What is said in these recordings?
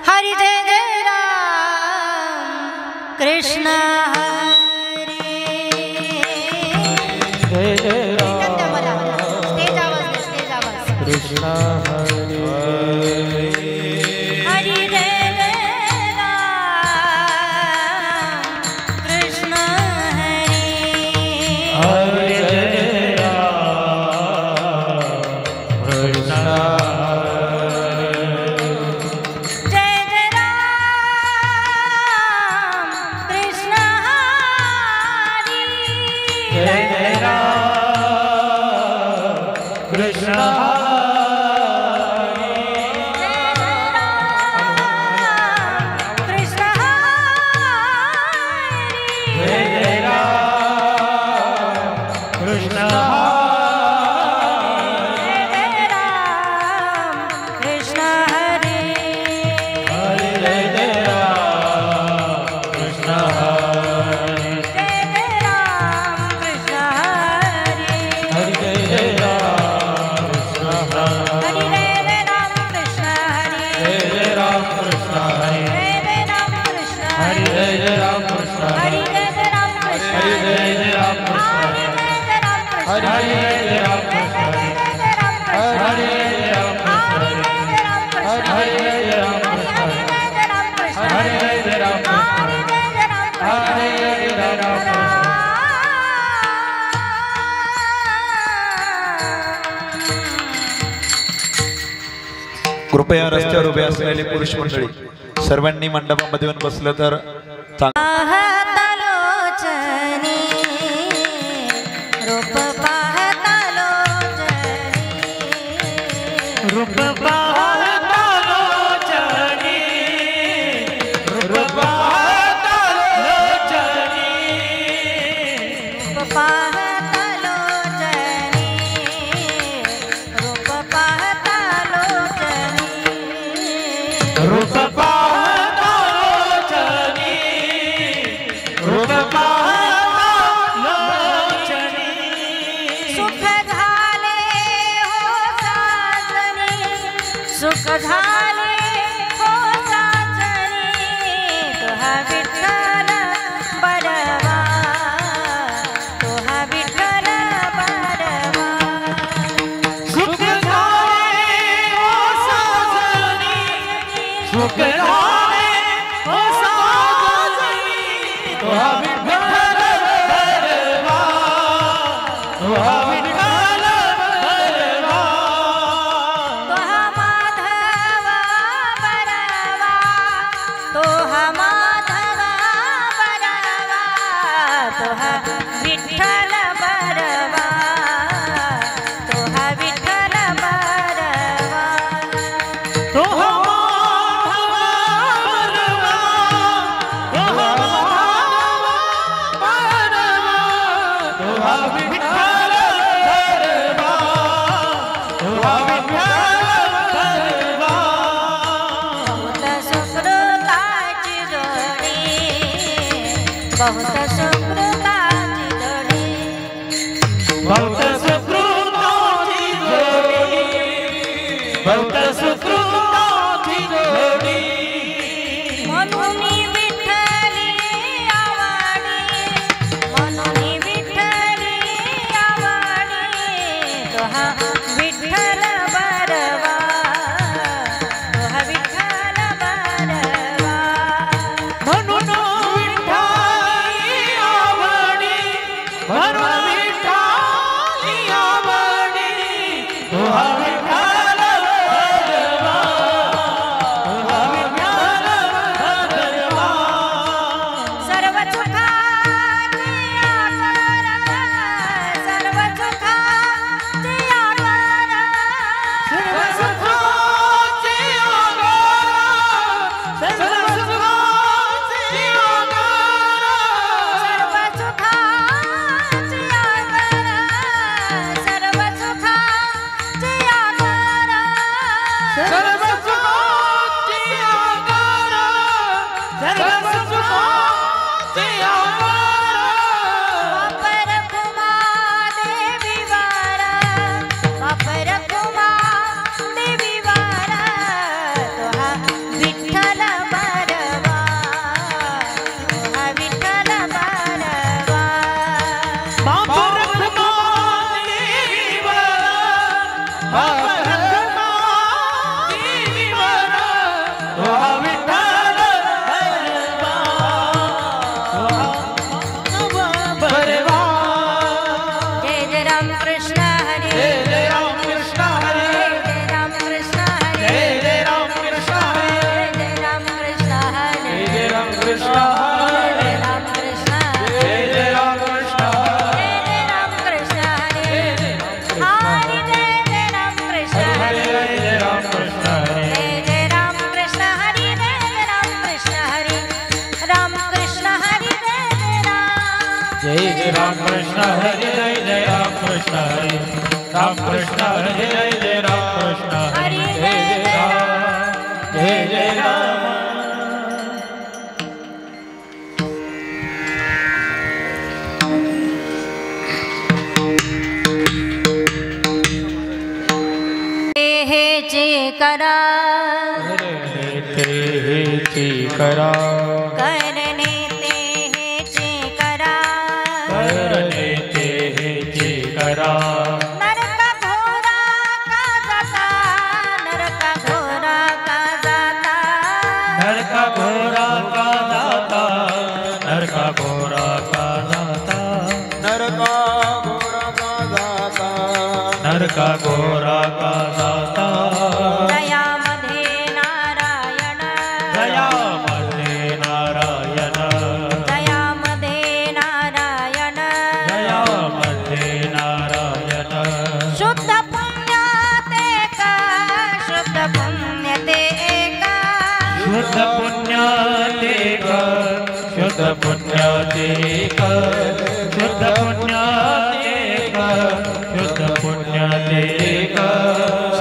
हरि जय जय राम कृष्ण हरी जय जय Ram stage आवाज कृष्ण हरी हरि जय जय राम कृष्ण हरी हरि जय राम कृष्ण कृपया रस्त्यावर उभे असलेले पुरुष मंडळी सर्वांनी मंडपामध्ये येऊन बसलं तर रूप पाहता लोचनी रूप पाहता लोचनी रूप पाहता लोचनी रूप पाहता लोचनी रूप पाहता लोचनी रूप पाहता लोचनी रूप सुख झाले हो साजनी तुहा विठ्ठल बडवा तुहा विठ्ठल बडवा सुख झाले हो साजनी सुख झाले हो साजनी तुहा विठ्ठल बडवा तुहा विठ्ठल बरवा तोहा विठ्ठल बरवा तोहा माधवा बरवा तोहा माधवा बरवा तोहा विठ्ठल बरवा तोहा विठ्ठल बरवा बहुत सुकृताची जोडी बहुत सुकृताची जोडी बहुत सुकृताची जोडी बहुत सुकृताची जोडी म्हणून विठ्ठली आवडी म्हणून विठ्ठली आवडी तोहा विठ्ठल बरवा तोहा विठ्ठल बरवा म्हणून सर्व सुखाचे आकार जय राम कृष्ण हरे जय जय राम कृष्ण हरे राम कृष्ण हरे जय जय राम कृष्ण हरे जय जय राम जय जय राम करा करा करने ते करा करने ते करा नरक घोरा का जाता नरक घोरा का जाता नरक घोरा का दाता नरक घोरा का दाता नरका घोरा का दाता नरक घोरा का दाता दयामध्ये नारायण दयामध्ये नारायण दयामध्ये नारायण दयामध्ये नारायण शुद्ध पुण्य ते का शुद्ध पुण्य ते का शुद्ध पुण्यातिक शुद्ध पुण्यातिक शुद्ध पुण्यातिक शुद्ध पुण्यातिक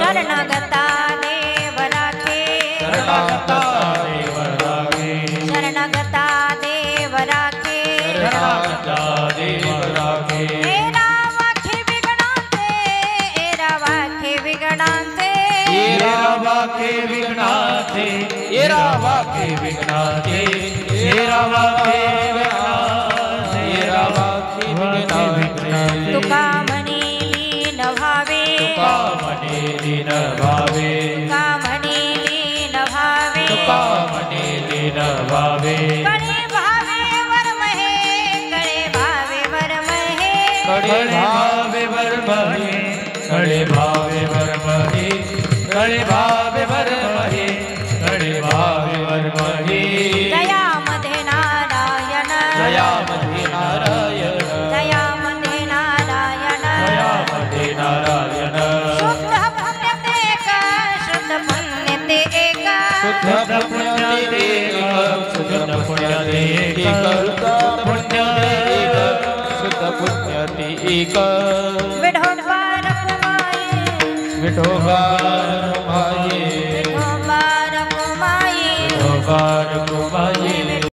शरणगता देव राखे शरणागता देव राखे शरणगता देव राखे शरणागता देव राखे एरा वाखे विघ्नांचे एरा वाखे विघ्नांचे येरा वाके विघ्नाचे येरा वाके विघ्नाचे येरा वाके विघ्नाचे येरा वाके विघ्नाचे तुका म्हणे लीन भावे तुका मने लीन भावे तुका म्हणे लीन भावे तुका मने लीन भावे कळे भावे वरमहे कळे भावे वरमहे कळे भावे वरमहे कळे भावे वरमहे कळे भावे वरमहे कळे भावे वरमहे दयामध्ये नारायण दयामध्ये नारायण दयामध्ये नारायण दयामध्ये नारायण शुद्ध पुण्य ते का शुद्ध पुण्य ते का शुद्ध पुण्यातिक शुद्ध पुण्यातिक शुद्ध पुण्यातिक शुद्ध पुण्यातिक विठोबा रखुमाई विठोबा रखुमाई विठोबा रखुमाई विठोबा रखुमाई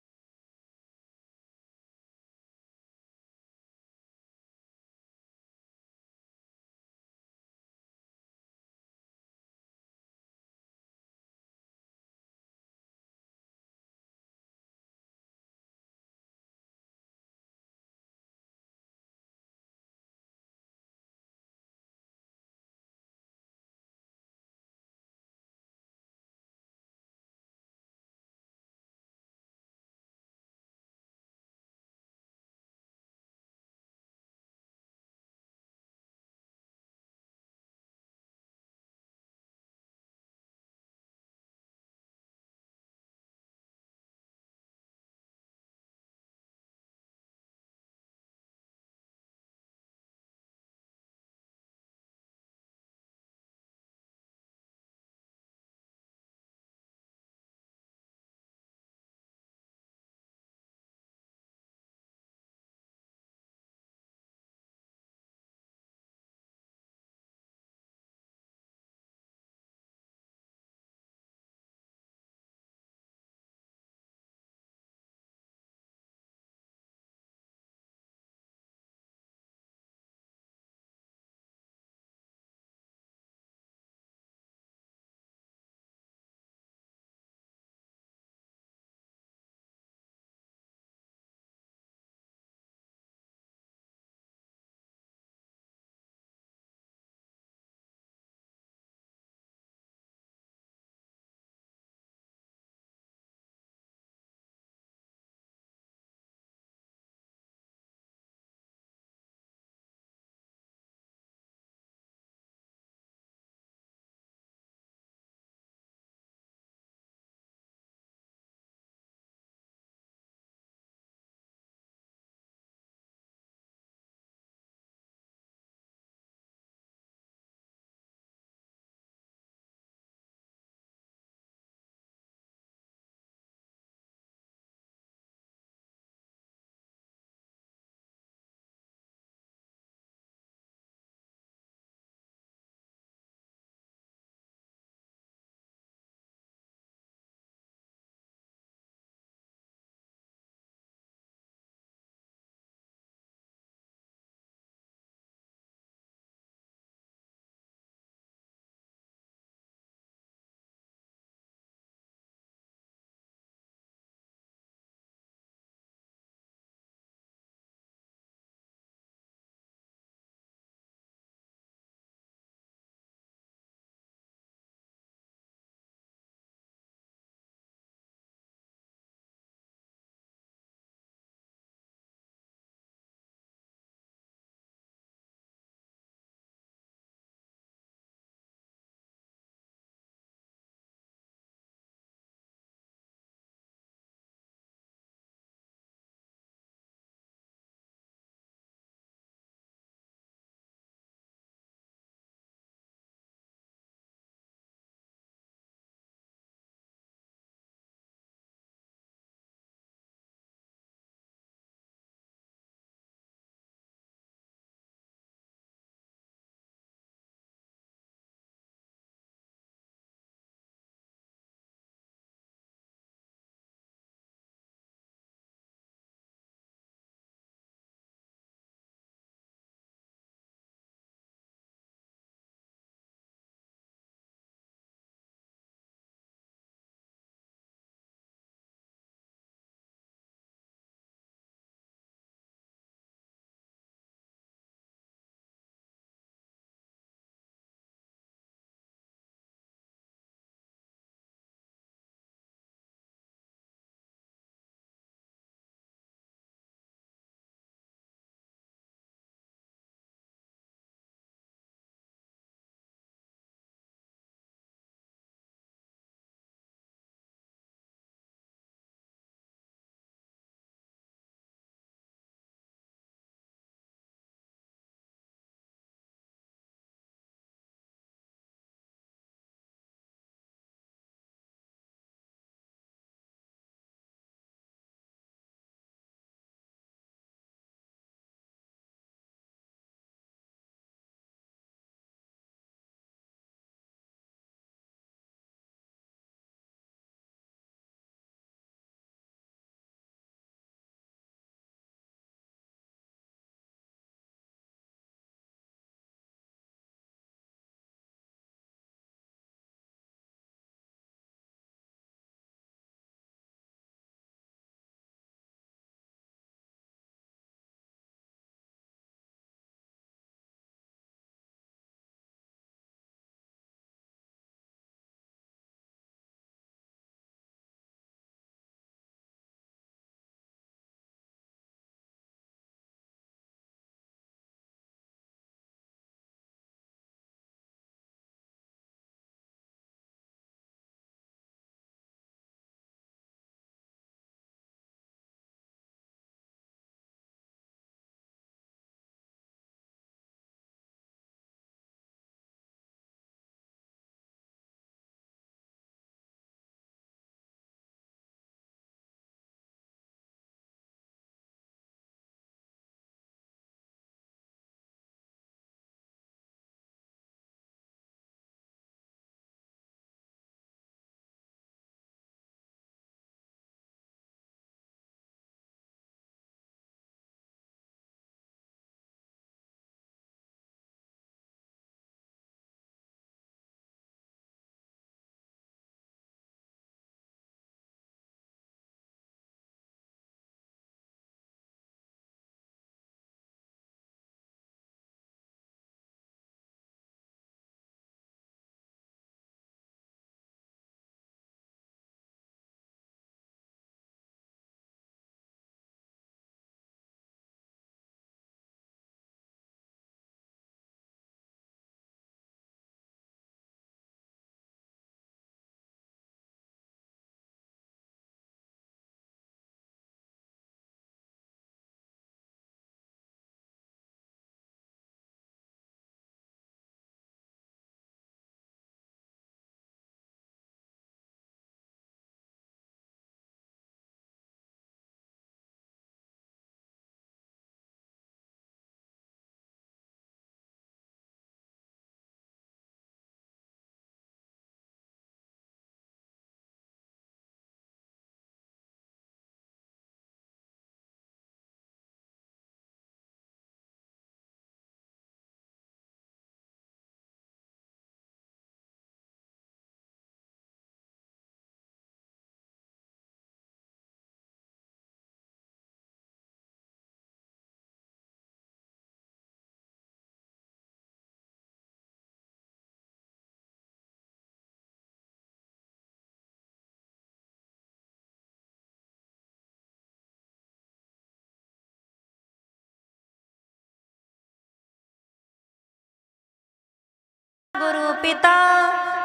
पिता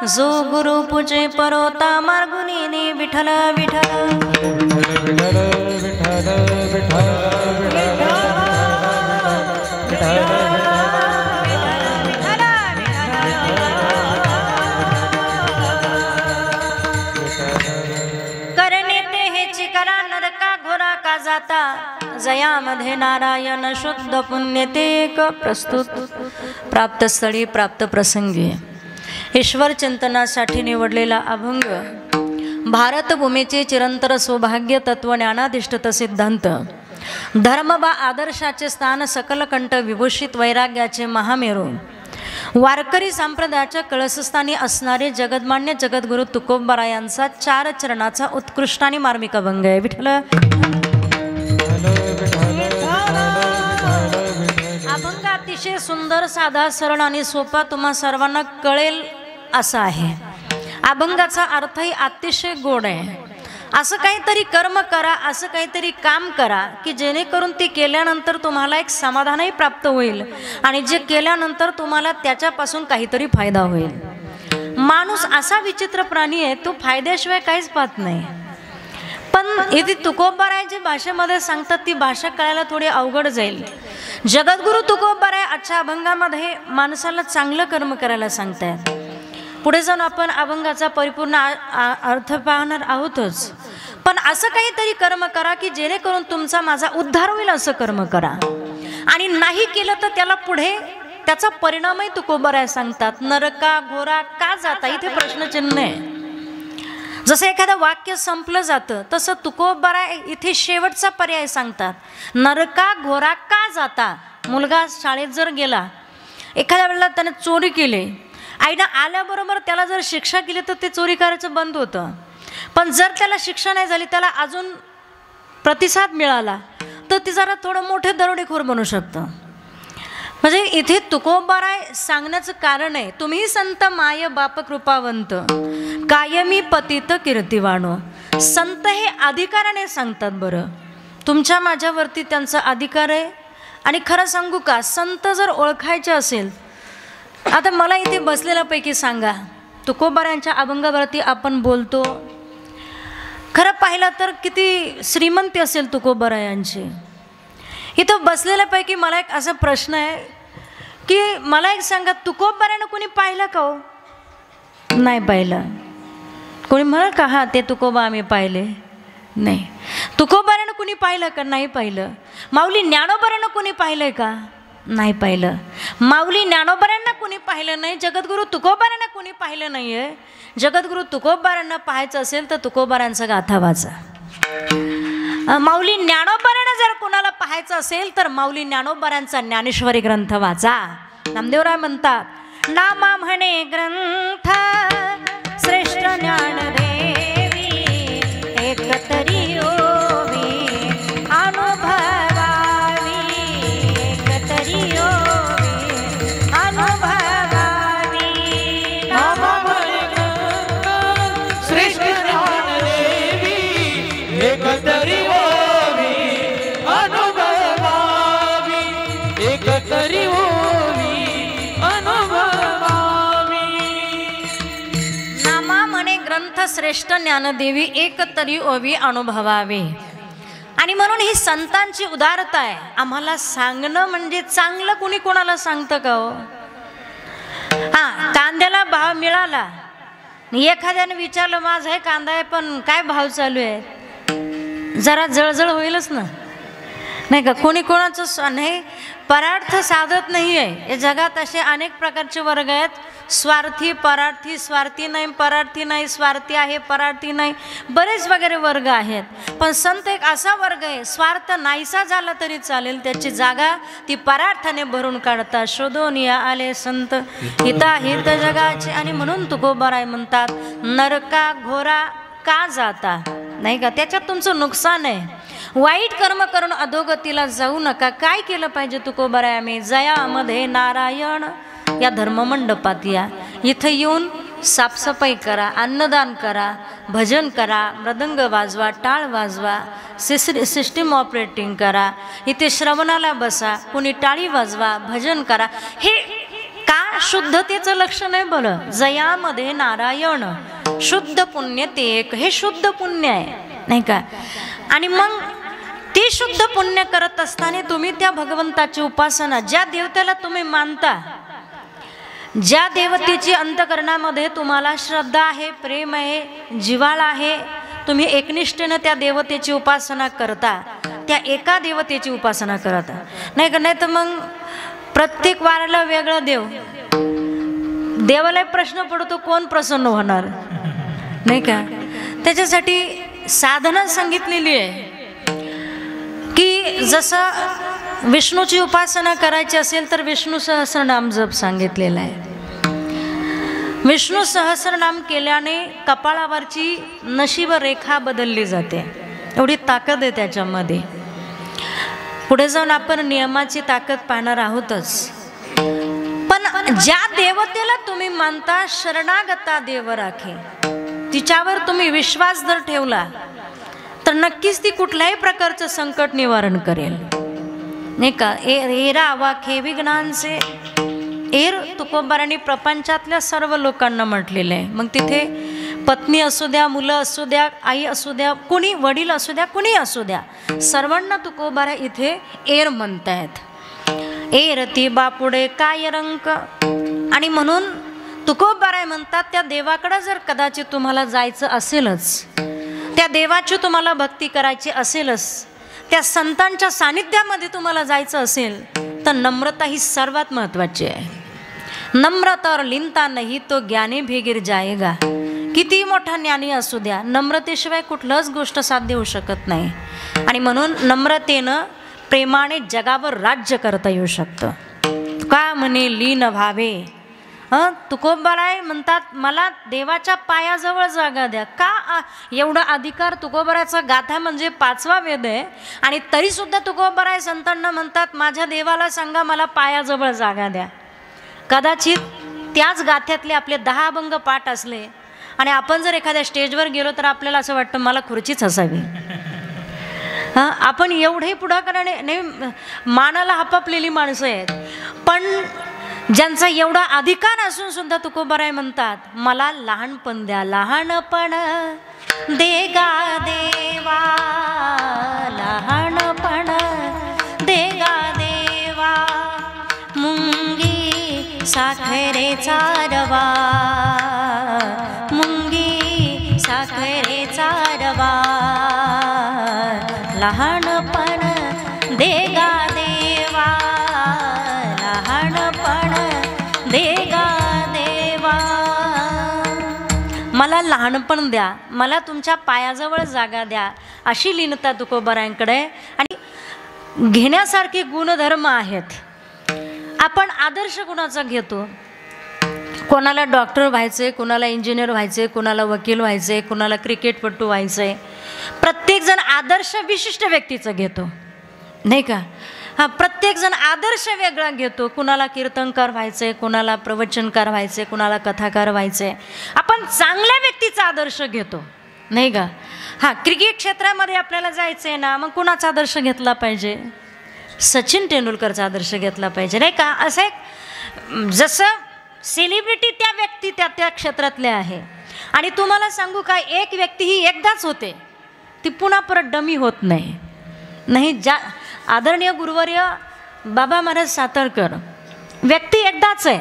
जो गुरु पूजे परोता मार्गुनी विठ्ठल विठ्ठल करणे ते हेची करा नरका घोरा का जाता जयामध्ये नारायण शुद्ध पुण्य ते एक प्रस्तुत प्राप्त स्थळी प्राप्त प्रसंगी ईश्वर चिंतनासाठी निवडलेला अभंग भारतभूमीचे चिरंतर सौभाग्य तत्व ज्ञानाधिष्ठित सिद्धांत धर्म वा आदर्शाचे स्थान सकल कंठ विभूषित वैराग्याचे महामेरू वारकरी संप्रदायाच्या कळसस्थानी असणारे जगदमान्य जगद्गुरु तुकोबरा यांचा 4 चरणाचा उत्कृष्ट आणि मार्मिक अभंग आहे. विठ्ठल अभंग अतिशय सुंदर साधा सरळ आणि सोपा तुम्हा सर्वांना कळेल असा आहे. अभंगाचा अर्थही अतिशय गोड आहे. असं काहीतरी कर्म करा, असं काहीतरी काम करा की जेणेकरून ते केल्यानंतर तुम्हाला एक समाधानही प्राप्त होईल आणि जे केल्यानंतर तुम्हाला त्याच्यापासून काहीतरी फायदा होईल. माणूस असा विचित्र प्राणी आहे, तो फायद्याशिवाय काहीच पाहत नाही. पण इथे तुकोबारायच्या भाषेमध्ये सांगतात ती भाषा कळायला थोडी अवघड जाईल. जगद्गुरु तुकोबाराय आजच्या अभंगामध्ये माणसाला चांगलं कर्म करायला सांगतायत. पुढे जाऊन आपण अभंगाचा परिपूर्ण अर्थ पाहणार आहोतच. पण असं काहीतरी कर्म करा की जेणेकरून तुमचा माझा उद्धार होईल असं कर्म करा. आणि नाही केलं तर त्याला पुढे त्याचा परिणामही तुकोबाराय सांगतात. नरका घोरा का जाता इथे प्रश्नचिन्ह आहे. जसं एखादं वाक्य संपलं जातं तसं तुकोबाराय इथे शेवटचा पर्याय सांगतात. नरका घोरा का जाता. मुलगा शाळेत जर गेला, एखाद्या वेळेला त्याने चोरी केली, आईनं आल्याबरोबर त्याला जर शिक्षा केली तर ते चोरी करायचं बंद होतं. पण जर त्याला शिक्षा नाही झाली, त्याला अजून प्रतिसाद मिळाला तर ती जरा थोडं मोठे दरोडेखोर बनू शकतं. म्हणजे इथे तुकोबाराय सांगण्याचं कारण आहे, तुम्ही संत माय बाप कृपावंत कायमी पतित कीर्तिवाणो. संत हे अधिकाराने सांगतात. बरं, तुमच्या माझ्यावरती त्यांचा अधिकार आहे. आणि खरं सांगू का, संत जर ओळखायचे असेल, आता मला इथे बसलेल्यापैकी सांगा, तुकोबारायांच्या अभंगावरती आपण बोलतो, खरं पाहिलं तर किती श्रीमंती असेल तुकोबारायांची. इथं बसलेल्यापैकी मला एक असा प्रश्न आहे की मला एक सांगा, तुकोबारायांना कोणी पाहिलं का हो? नाही पाहिलं. कोणी म्हणा का हा ते तुकोबा आम्ही पाहिले नाही. तुकोबारायांना कोणी पाहिलं का? नाही पाहिलं. माऊली ज्ञानोबारायांना कोणी पाहिलंय का? नाही पाहिलं. माऊली ज्ञानोबारायांना कोणी पाहिलं नाही. जगद्गुरु तुकोबारायांना कोणी पाहिलं नाही आहे. जगद्गुरु तुकोबारायांना पाहायचं असेल तर तुकोबारायांचा गाथा वाचा. माऊली ज्ञानोबारायांना जर कोणाला पाहायचं असेल तर माऊली ज्ञानोबारायांचा ज्ञानेश्वरी ग्रंथ वाचा. नामदेवराय म्हणतात, नामा म्हणे ग्रंथ श्रेष्ठ ज्ञानदेवी एकतरी ओवी अनुभवावी. एकतरी ओवी अनुभवावी. नामा म्हणे ग्रंथ श्रेष्ठ ज्ञानदेवी एकतरी ओवी अनुभवावी. एकतरी ओवी अनुभवावी. नामा म्हणे ग्रंथ श्रेष्ठ ज्ञानदेवी एक तरी ओवी अनुभवावे. आणि म्हणून ही संतांची उदारता आहे. आम्हाला सांगणं म्हणजे चांगलं कुणी कोणाला सांगतं का हो? हां, कांद्याला भाव मिळाला, एखाद्याने विचारलं माझा हे कांदा आहे पण काय भाव चालू आहे, जरा जळजळ होईलच ना, नाही का? कोणी कोणाचं नाही परार्थ साधत नाही आहे. या जगात असे अनेक प्रकारचे वर्ग आहेत. स्वार्थी, परार्थी, स्वार्थी नाही, परार्थी नाही, स्वार्थी आहे, परार्थी नाही, बरेच वगैरे वर्ग आहेत. पण संत एक असा वर्ग आहे, स्वार्थ नाहीसा झाला तरी चालेल, त्याची जागा ती परार्थाने भरून काढतात. शोधून या आले संत हिताहित जगाचे. आणि म्हणून तुकोबाराय म्हणतात, नरका घोरा का जाता, नाही का? त्याच्यात तुमचं नुकसान आहे. वाईट कर्म करून अधोगतीला जाऊ नका. काय केलं पाहिजे तुकोबाराय? आम्ही जयामध्ये नारायण या धर्ममंडपात या. इथं येऊन साफसफाई करा, अन्नदान करा, भजन करा, मृदंग वाजवा, टाळ वाजवा, सिस्टीम ऑपरेटिंग करा. इथे श्रवणाला बसा, कोणी टाळी वाजवा, भजन करा. हे का शुद्धतेचं लक्षण आहे बरं. जयामध्ये नारायण शुद्ध पुण्य ते एक, हे शुद्ध पुण्य आहे नाही का. आणि मग ते शुद्ध पुण्य करत असताना तुम्ही त्या भगवंताची उपासना, ज्या देवतेला तुम्ही मानता, ज्या देवतेची अंतकरणामध्ये तुम्हाला श्रद्धा आहे, प्रेम आहे, जिव्हाळा आहे, तुम्ही एकनिष्ठेनं त्या देवतेची उपासना करता, त्या एका देवतेची उपासना करता नाही का. नाही तर मग प्रत्येक वाराला वेगळा देव, देवाला प्रश्न पडतो कोण प्रसन्न होणार नाही का. त्याच्यासाठी साधना सांगितलेली आहे की जसं विष्णूची उपासना करायची असेल तर विष्णू सहस्रनाम जप सांगितलेला आहे. विष्णू सहस्रनाम केल्याने कपाळावरची नशीब रेखा बदलली जाते, एवढी ताकद आहे त्याच्यामध्ये. पुढे जाऊन आपण नियमाची ताकद पाहणार आहोतच. पण ज्या देवतेला तुम्ही मानता, शरणागता देव राखे, तिच्यावर तुम्ही विश्वास जर ठेवला तर नक्कीच ती कुठल्याही प्रकारचं संकट निवारण करेल नाही का. एरा आवाखे विघ्नांचे एर तुकोबारांनी प्रपंचातल्या सर्व लोकांना म्हटलेलं आहे. मग तिथे पत्नी असू द्या, मुलं असू द्या, आई असू द्या, कुणी वडील असू द्या, कुणी असू द्या, सर्वांना तुकोबारा इथे एर म्हणतायत. एर ती बापुडे काय रंक. आणि म्हणून तुकोबाराय म्हणतात त्या देवाकडे जर कदाचित तुम्हाला जायचं असेलच, त्या देवाची तुम्हाला भक्ती करायची असेलच, त्या संतांच्या सानिध्यामध्ये तुम्हाला जायचं असेल तर नम्रता ही सर्वात महत्त्वाची आहे. नम्रता और लिनता नाही तो ज्ञानी भी गिर जाएगा. किती मोठा ज्ञानी असू द्या, नम्रतेशिवाय कुठलंच गोष्ट साध्य होऊ शकत नाही. आणि म्हणून नम्रतेनं प्रेमाने जगावर राज्य करता येऊ शकतं. का म्हणे लीन व्हावे. तुकोबाराय म्हणतात मला देवाच्या पायाजवळ जागा द्या. का एवढा अधिकार. तुकोबाराचा गाथा म्हणजे 5वा वेद आहे आणि तरीसुद्धा तुकोबाराय संतांना म्हणतात माझ्या देवाला सांगा मला पायाजवळ जागा द्या. कदाचित त्याच गाथ्यातले आपले 10 अभंग पाठ असले आणि आपण जर एखाद्या स्टेजवर गेलो तर आपल्याला असं वाटतं मला खुर्चीच असावी. आपण एवढे पुढाकाराने नाही, मानाला हपापलेली माणसं आहेत. पण ज्यांचा एवढा अधिकार असून सुद्धा तुकोबाराय म्हणतात मला लहानपण द्या. लहानपण देगा देवा, लहानपण देगा देवा, मुंगी साखरेचा रवा, मुंगी साखरेचा रवा, लहानपण देगा देवा, लहानपण देगा देवा. मला लहानपण द्या, मला तुमच्या पायाजवळ जागा द्या, अशी लीनता तुकोबारायांकडे. आणि घेण्यासारखे गुणधर्म आहेत. आपण आदर्श कुणाचा घेतो. कोणाला डॉक्टर व्हायचे, कोणाला इंजिनियर व्हायचे, कोणाला वकील व्हायचे, कोणाला क्रिकेटपटू व्हायचे. प्रत्येकजण आदर्श विशिष्ट व्यक्तीचं घेतो नाही का. प्रत्येकजण आदर्श वेगळा घेतो. कुणाला कीर्तनकार व्हायचे, कुणाला प्रवचनकार व्हायचे, कुणाला कथाकार व्हायचे. आपण चांगल्या व्यक्तीचा आदर्श घेतो नाही का. क्रिकेट क्षेत्रामध्ये आपल्याला जायचं आहे ना, मग कुणाचा आदर्श घेतला पाहिजे. सचिन तेंडुलकरचा आदर्श घेतला पाहिजे नाही का. असं एक जसं सेलिब्रिटी त्या व्यक्ती त्या त्या क्षेत्रातल्या आहे. आणि तुम्हाला सांगू काय, एक व्यक्ती ही एकदाच होते, ती पुन्हा परत डमी होत नाही. ज्या आदरणीय गुरुवर्य बाबा महाराज सातारकर व्यक्ती एकदाच आहे,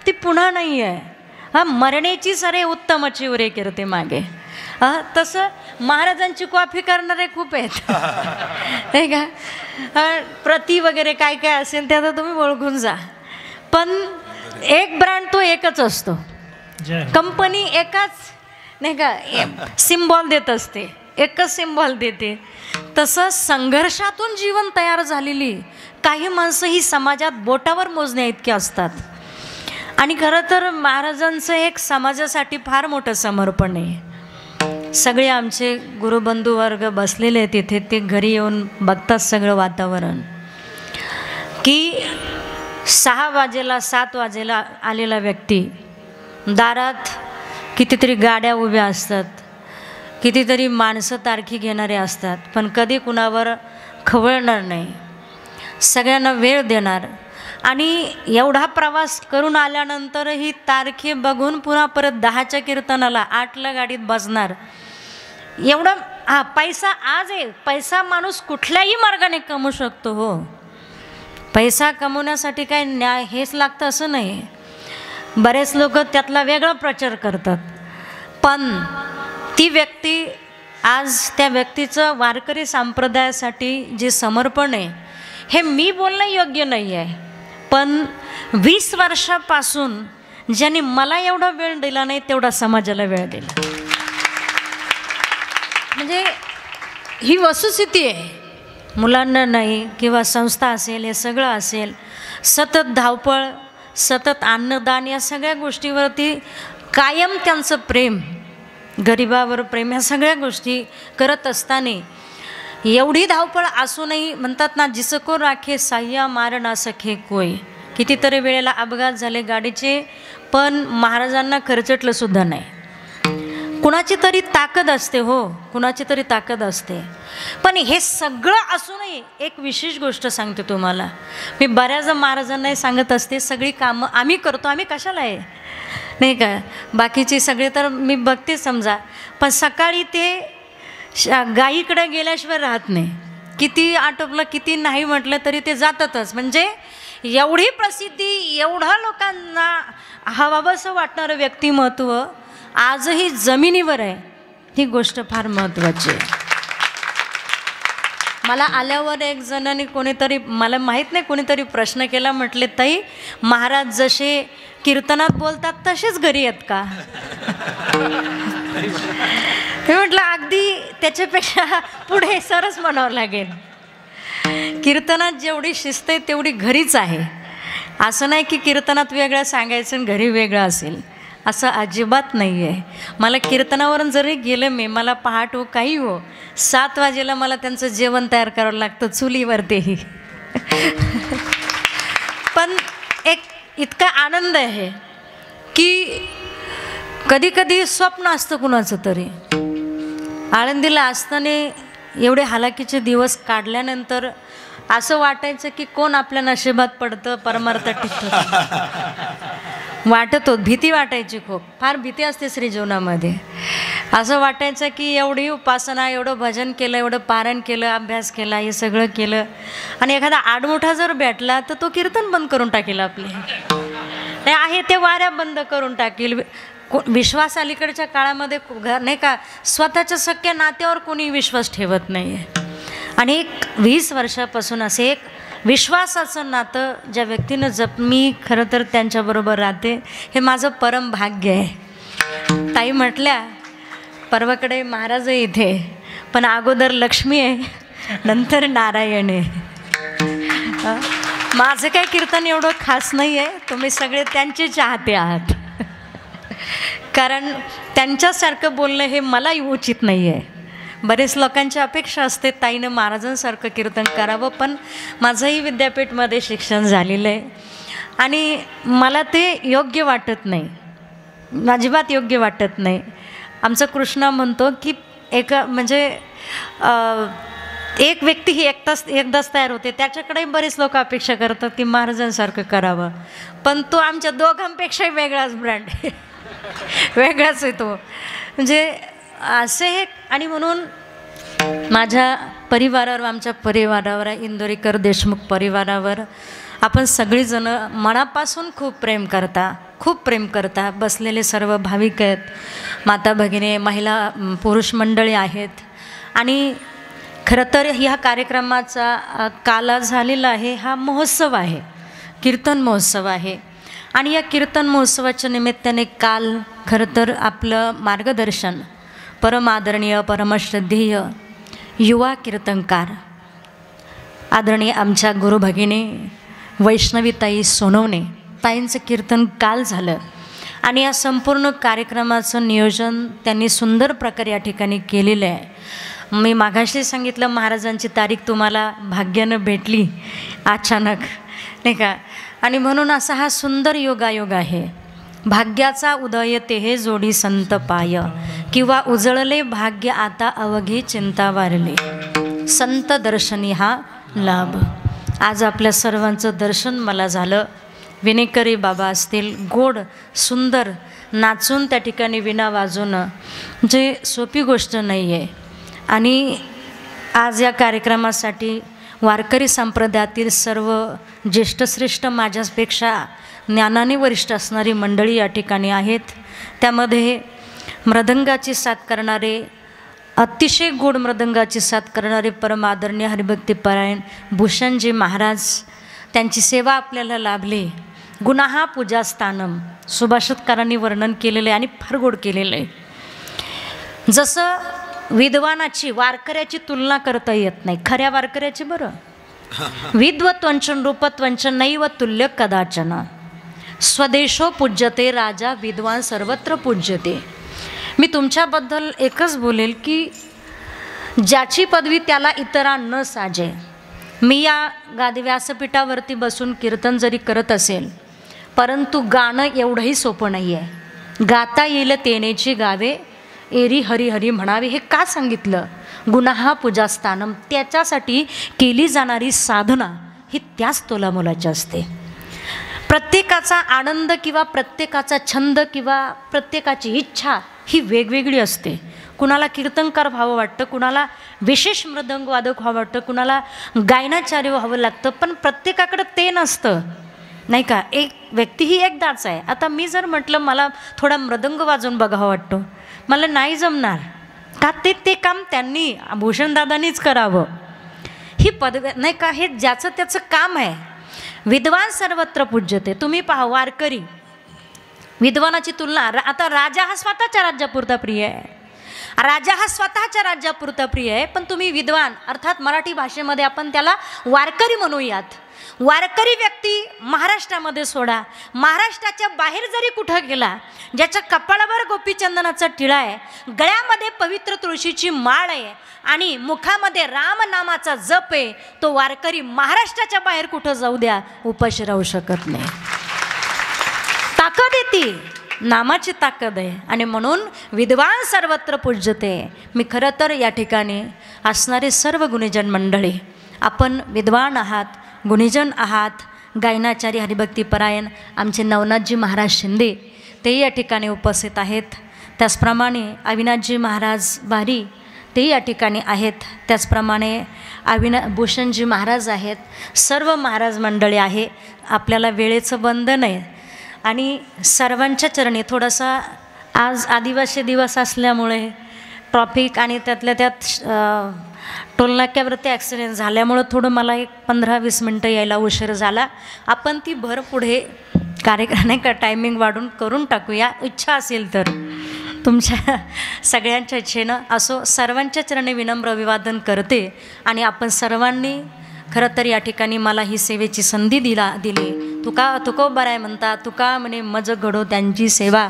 ती पुन्हा नाही आहे. मरण्याची सरे उत्तमची उरे करते मागे. तसं महाराजांची कॉफी करणारे खूप आहेत नाही का. प्रति वगैरे काय काय असेल ते आता तुम्ही ओळखून जा. पण एक ब्रँड तो एकच असतो, कंपनी एकच नाही का सिम्बॉल देत असते, एकच सिम्बॉल देते. तसं संघर्षातून जीवन तयार झालेली काही माणसं ही समाजात बोटावर मोजण्या इतकी असतात. आणि खरं तर महाराजांचं एक समाजासाठी फार मोठं समर्पण आहे. सगळे आमचे गुरुबंधू वर्ग बसलेले आहेत तिथे, ते घरी येऊन बघतात सगळं वातावरण की 6 वाजेला 7 वाजेला आलेला व्यक्ती, दारात कितीतरी गाड्या उभ्या असतात, कितीतरी माणसं तारखी घेणारे असतात, पण कधी कुणावर खवळणार नाही, सगळ्यांना वेळ देणार. आणि एवढा प्रवास करून आल्यानंतरही तारखे बघून पुन्हा परत 10च्या कीर्तनाला 8ला गाडीत बसणार. एवढं पैसा आज आहे. पैसा माणूस कुठल्याही मार्गाने कमवू शकतो हो. पैसा कमवण्यासाठी काय न्याय हेच लागतं असं नाही. बरेच लोक त्यातला वेगळा प्रचार करतात, पण ती व्यक्ती आज त्या व्यक्तीचं वारकरी संप्रदायासाठी जे समर्पण आहे हे मी बोलणं योग्य नाही आहे, पण 20 वर्षापासून ज्यांनी मला एवढा वेळ दिला नाही तेवढा समाजाला वेळ दिला. म्हणजे ही वस्तुस्थिती आहे. मुलांना नाही किंवा संस्था असेल, हे सगळं असेल, सतत धावपळ, सतत अन्नदान, या सगळ्या गोष्टीवरती कायम त्यांचं प्रेम, गरिबावर प्रेम, ह्या सगळ्या गोष्टी करत असताना एवढी धावपळ असूनही म्हणतात ना, जिसको राखे साह्या मार ना सखे कोय. कितीतरी वेळेला अपघात झाले गाडीचे, पण महाराजांना खर्चटलं सुद्धा नाही. कुणाची तरी ताकद असते हो, कुणाची तरी ताकद असते. पण हे सगळं असूनही एक विशेष गोष्ट सांगते तुम्हाला. मी बऱ्याच महाराजांनाही सांगत असते, सगळी कामं आम्ही करतो, आम्ही कशाला आहे नाही का. बाकीची सगळे तर मी बघते समजा, पण सकाळी ते गाईकडे गेल्याशिवाय राहत नाही. किती आटोपलं, किती नाही म्हटलं तरी ते जातातच. म्हणजे एवढी प्रसिद्धी, एवढा लोकांना हवावंसं वाटणारं व्यक्तिमत्व आजही जमिनीवर आहे. ही गोष्ट फार महत्त्वाची आहे. मला आल्यावर एक जणांनी कोणीतरी, मला माहीत नाही कोणीतरी प्रश्न केला, म्हटले ताई महाराज जसे कीर्तनात बोलतात तसेच घरी आहेत का. मी म्हटलं अगदी त्याच्यापेक्षा पुढे सरस म्हणावं लागेल. कीर्तनात जेवढी शिस्त आहे तेवढी घरीच आहे. असं नाही की कीर्तनात वेगळं सांगायचं आणि घरी वेगळं असेल, असं अजिबात नाही आहे. मला कीर्तनावरून जरी गेलं मी, मला पहाट हो काही हो, 7 वाजेला मला त्यांचं जेवण तयार करावं लागतं चुलीवरतीही. पण एक इतका आनंद आहे की कधी कधी स्वप्न असतं कुणाचं तरी. आळंदीला असताना एवढे हालाकीचे दिवस काढल्यानंतर असं वाटायचं की कोण आपल्या नशिबात पडतं, परमार्थ टिकतं. वाटत होत, भीती वाटायची, खूप फार भीती असते श्री जीवनामध्ये. असं वाटायचं की एवढी उपासना, एवढं भजन केलं, एवढं पारायण केलं, अभ्यास केला, हे सगळं केलं, आणि एखादा आडमोठा जर भेटला तर तो कीर्तन बंद करून टाकेल, आपले आहे ते वाऱ्या बंद करून टाकेल. विश्वास अलीकडच्या काळामध्ये नाही का, स्वतःच्या सख्या नात्यावर कोणी विश्वास ठेवत नाही आहे. आणि एक 20 वर्षापासून असे एक विश्वासाचं नातं ज्या व्यक्तीनं मी खरं तर त्यांच्याबरोबर राहते, हे माझं परम भाग्य आहे. ताई म्हटल्या परवाकडे महाराज आहे इथे, पण अगोदर लक्ष्मी आहे, नंतर नारायण आहे. माझं काय कीर्तन एवढं खास नाही आहे, तुम्ही सगळे त्यांचे चाहते आहात. कारण त्यांच्यासारखं बोलणं हे मला उचित नाही आहे. बरेच लोकांची अपेक्षा असते ताईनं महाराजांसारखं कीर्तन करावं, पण माझंही विद्यापीठमध्ये शिक्षण झालेलं आहे आणि मला ते योग्य वाटत नाही, अजिबात योग्य वाटत नाही. आमचा कृष्णा म्हणतो की म्हणजे एक व्यक्ती ही एकदाच तयार होते, त्याच्याकडेही बरेच लोक अपेक्षा करतात की महाराजांसारखं करावं, पण तो आमच्या दोघांपेक्षाही वेगळाच ब्रँड आहे, वेगळाच आहे तो. म्हणजे असे हे, आणि म्हणून माझ्या परिवारावर, आमच्या परिवारावर, इंदोरीकर देशमुख परिवारावर आपण सगळीजणं मनापासून खूप प्रेम करता, खूप प्रेम करता. बसलेले सर्व भाविक आहेत, माता भगिनी, महिला पुरुष मंडळी आहेत. आणि खरं तर ह्या कार्यक्रमाचा काला झालेला आहे, हा महोत्सव आहे, कीर्तन महोत्सव आहे. आणि या कीर्तन महोत्सवाच्या निमित्ताने काल खरं तर आपलं मार्गदर्शन परम आदरणीय, परमश्रद्धेय युवा कीर्तनकार आदरणीय आमच्या गुरुभगिनी वैष्णवीताई सोनवणे ताईंचं कीर्तन काल झालं. आणि या संपूर्ण कार्यक्रमाचं नियोजन त्यांनी सुंदर प्रकारे या ठिकाणी केलेलं आहे. मी मागाशी सांगितलं महाराजांची तारीख तुम्हाला भाग्यानं भेटली अचानक, नाही का. आणि म्हणून असा हा सुंदर योगायोग आहे. भाग्याचा उदय तेहे जोडी संत पाय, किंवा उजळले भाग्य आता अवघी चिंता वारली, संत दर्शनी हा लाभ. आज आपल्या सर्वांचं दर्शन मला झालं. विनेकरी बाबा असतील, गोड सुंदर नाचून त्या ठिकाणी विणा वाजवणं जे सोपी गोष्ट नाही आहे. आणि आज या कार्यक्रमासाठी वारकरी संप्रदायातील सर्व ज्येष्ठश्रेष्ठ माझ्यापेक्षा ज्ञानाने वरिष्ठ असणारी मंडळी या ठिकाणी आहेत. त्यामध्ये मृदंगाची साथ करणारे, अतिशय गोड मृदंगाची साथ करणारे परम आदरणीय हरिभक्तीपरायण भूषणजी महाराज, त्यांची सेवा आपल्याला लाभली. गुणाहा पूजा स्थानम सुभाषितकारांनी वर्णन केलेलं आहे आणि फार गोड केलेलं आहे. जसं विद्वानाची वारकऱ्याची तुलना करता येत नाही, खऱ्या वारकऱ्याची बरं. विद्वत्वंचन रूपत्वंचन नैव तुल्य कदाचन, स्वदेशो पूज्यते राजा विद्वान सर्वत्र पूज्यते. मी तुमच्याबद्दल एकच बोलेल की ज्याची पदवी त्याला इतरा न साजे. मी या व्यासपीठावरती बसून कीर्तन जरी करत असेल, परंतु गाणं एवढंही सोपं नाही आहे. गाता येईल तेनेची गावे, एरी हरी हरी म्हणावे. हे का सांगितलं? गुणाहा पूजास्थानम, त्याच्यासाठी केली जाणारी साधना ही त्याच तोलामोलाची असते. प्रत्येकाचा आनंद किंवा प्रत्येकाचा छंद किंवा प्रत्येकाची इच्छा ही वेगवेगळी असते. कुणाला कीर्तनकार व्हावं वाटतं, कुणाला विशेष मृदंगवादक व्हावं वाटतं, कुणाला गायनाचार्य व्हावं लागतं. पण प्रत्येकाकडं ते नसतं, नाही का? एक व्यक्ती ही एकदाच आहे. आता मी जर म्हटलं मला थोडा मृदंग वाजवून बघावं वाटतो, मला नाही जमणार का? ते काम त्यांनी भूषणदादांनीच करावं. ही पदवी नाही का, हे ज्याचं त्याचं काम आहे. विद्वान सर्वत्र पूज्यते. तुम्ही पहा, वारकरी विद्वानाची तुलना, आता राजा हा स्वतःच्या राज्यापुरता प्रिय आहे, राजा हा स्वतःच्या राज्यापुरता प्रिय आहे. पण तुम्ही विद्वान अर्थात मराठी भाषेमध्ये आपण त्याला वारकरी म्हणूयात. वारकरी व्यक्ती महाराष्ट्रामध्ये सोडा, महाराष्ट्राच्या बाहेर जरी कुठं गेला, ज्याच्या कपाळावर गोपीचंदनाचा टिळा आहे, गळ्यामध्ये पवित्र तुळशीची माळ आहे आणि मुखामध्ये रामनामाचा जप आहे, तो वारकरी महाराष्ट्राच्या बाहेर कुठं जाऊ द्या, उपाशी राहू शकत नाही. ताकद येते, नामाची ताकद आहे. आणि म्हणून विद्वान सर्वत्र पूज्यते. मी खरं तर या ठिकाणी असणारे सर्व गुणीजन मंडळी, आपण विद्वान आहात, गुणीजन आहात, गायनाचार्य हरिभक्तीपरायण आमचे नवनाथजी महाराज शिंदे तेही या ठिकाणी उपस्थित आहेत. त्याचप्रमाणे अविनाथजी महाराज बारी तेही या ठिकाणी आहेत. त्याचप्रमाणे भूषणजी महाराज आहेत. सर्व महाराज मंडळी आहे. आपल्याला वेळेचं बंधन आहे आणि सर्वांच्या चरणी थोडासा आज आदिवासी दिवस असल्यामुळे ट्रॉफिक आणि त्यातल्या त्यात टोलनाक्यावरती ॲक्सिडेंट झाल्यामुळं थोडं मला एक 15-20 मिनटं यायला उशीर झाला. आपण ती भर पुढे कार्यक्रम नाही का टायमिंग वाढून करून टाकूया, इच्छा असेल तर. तुमच्या सगळ्यांच्या इच्छेनं असो, सर्वांच्या चरणी विनम्र अभिवादन करते. आणि आपण सर्वांनी खरं तर या ठिकाणी मला ही सेवेची संधी दिली. तुकोबर आहे म्हणता, तुका म्हणे मज घडो त्यांची सेवा,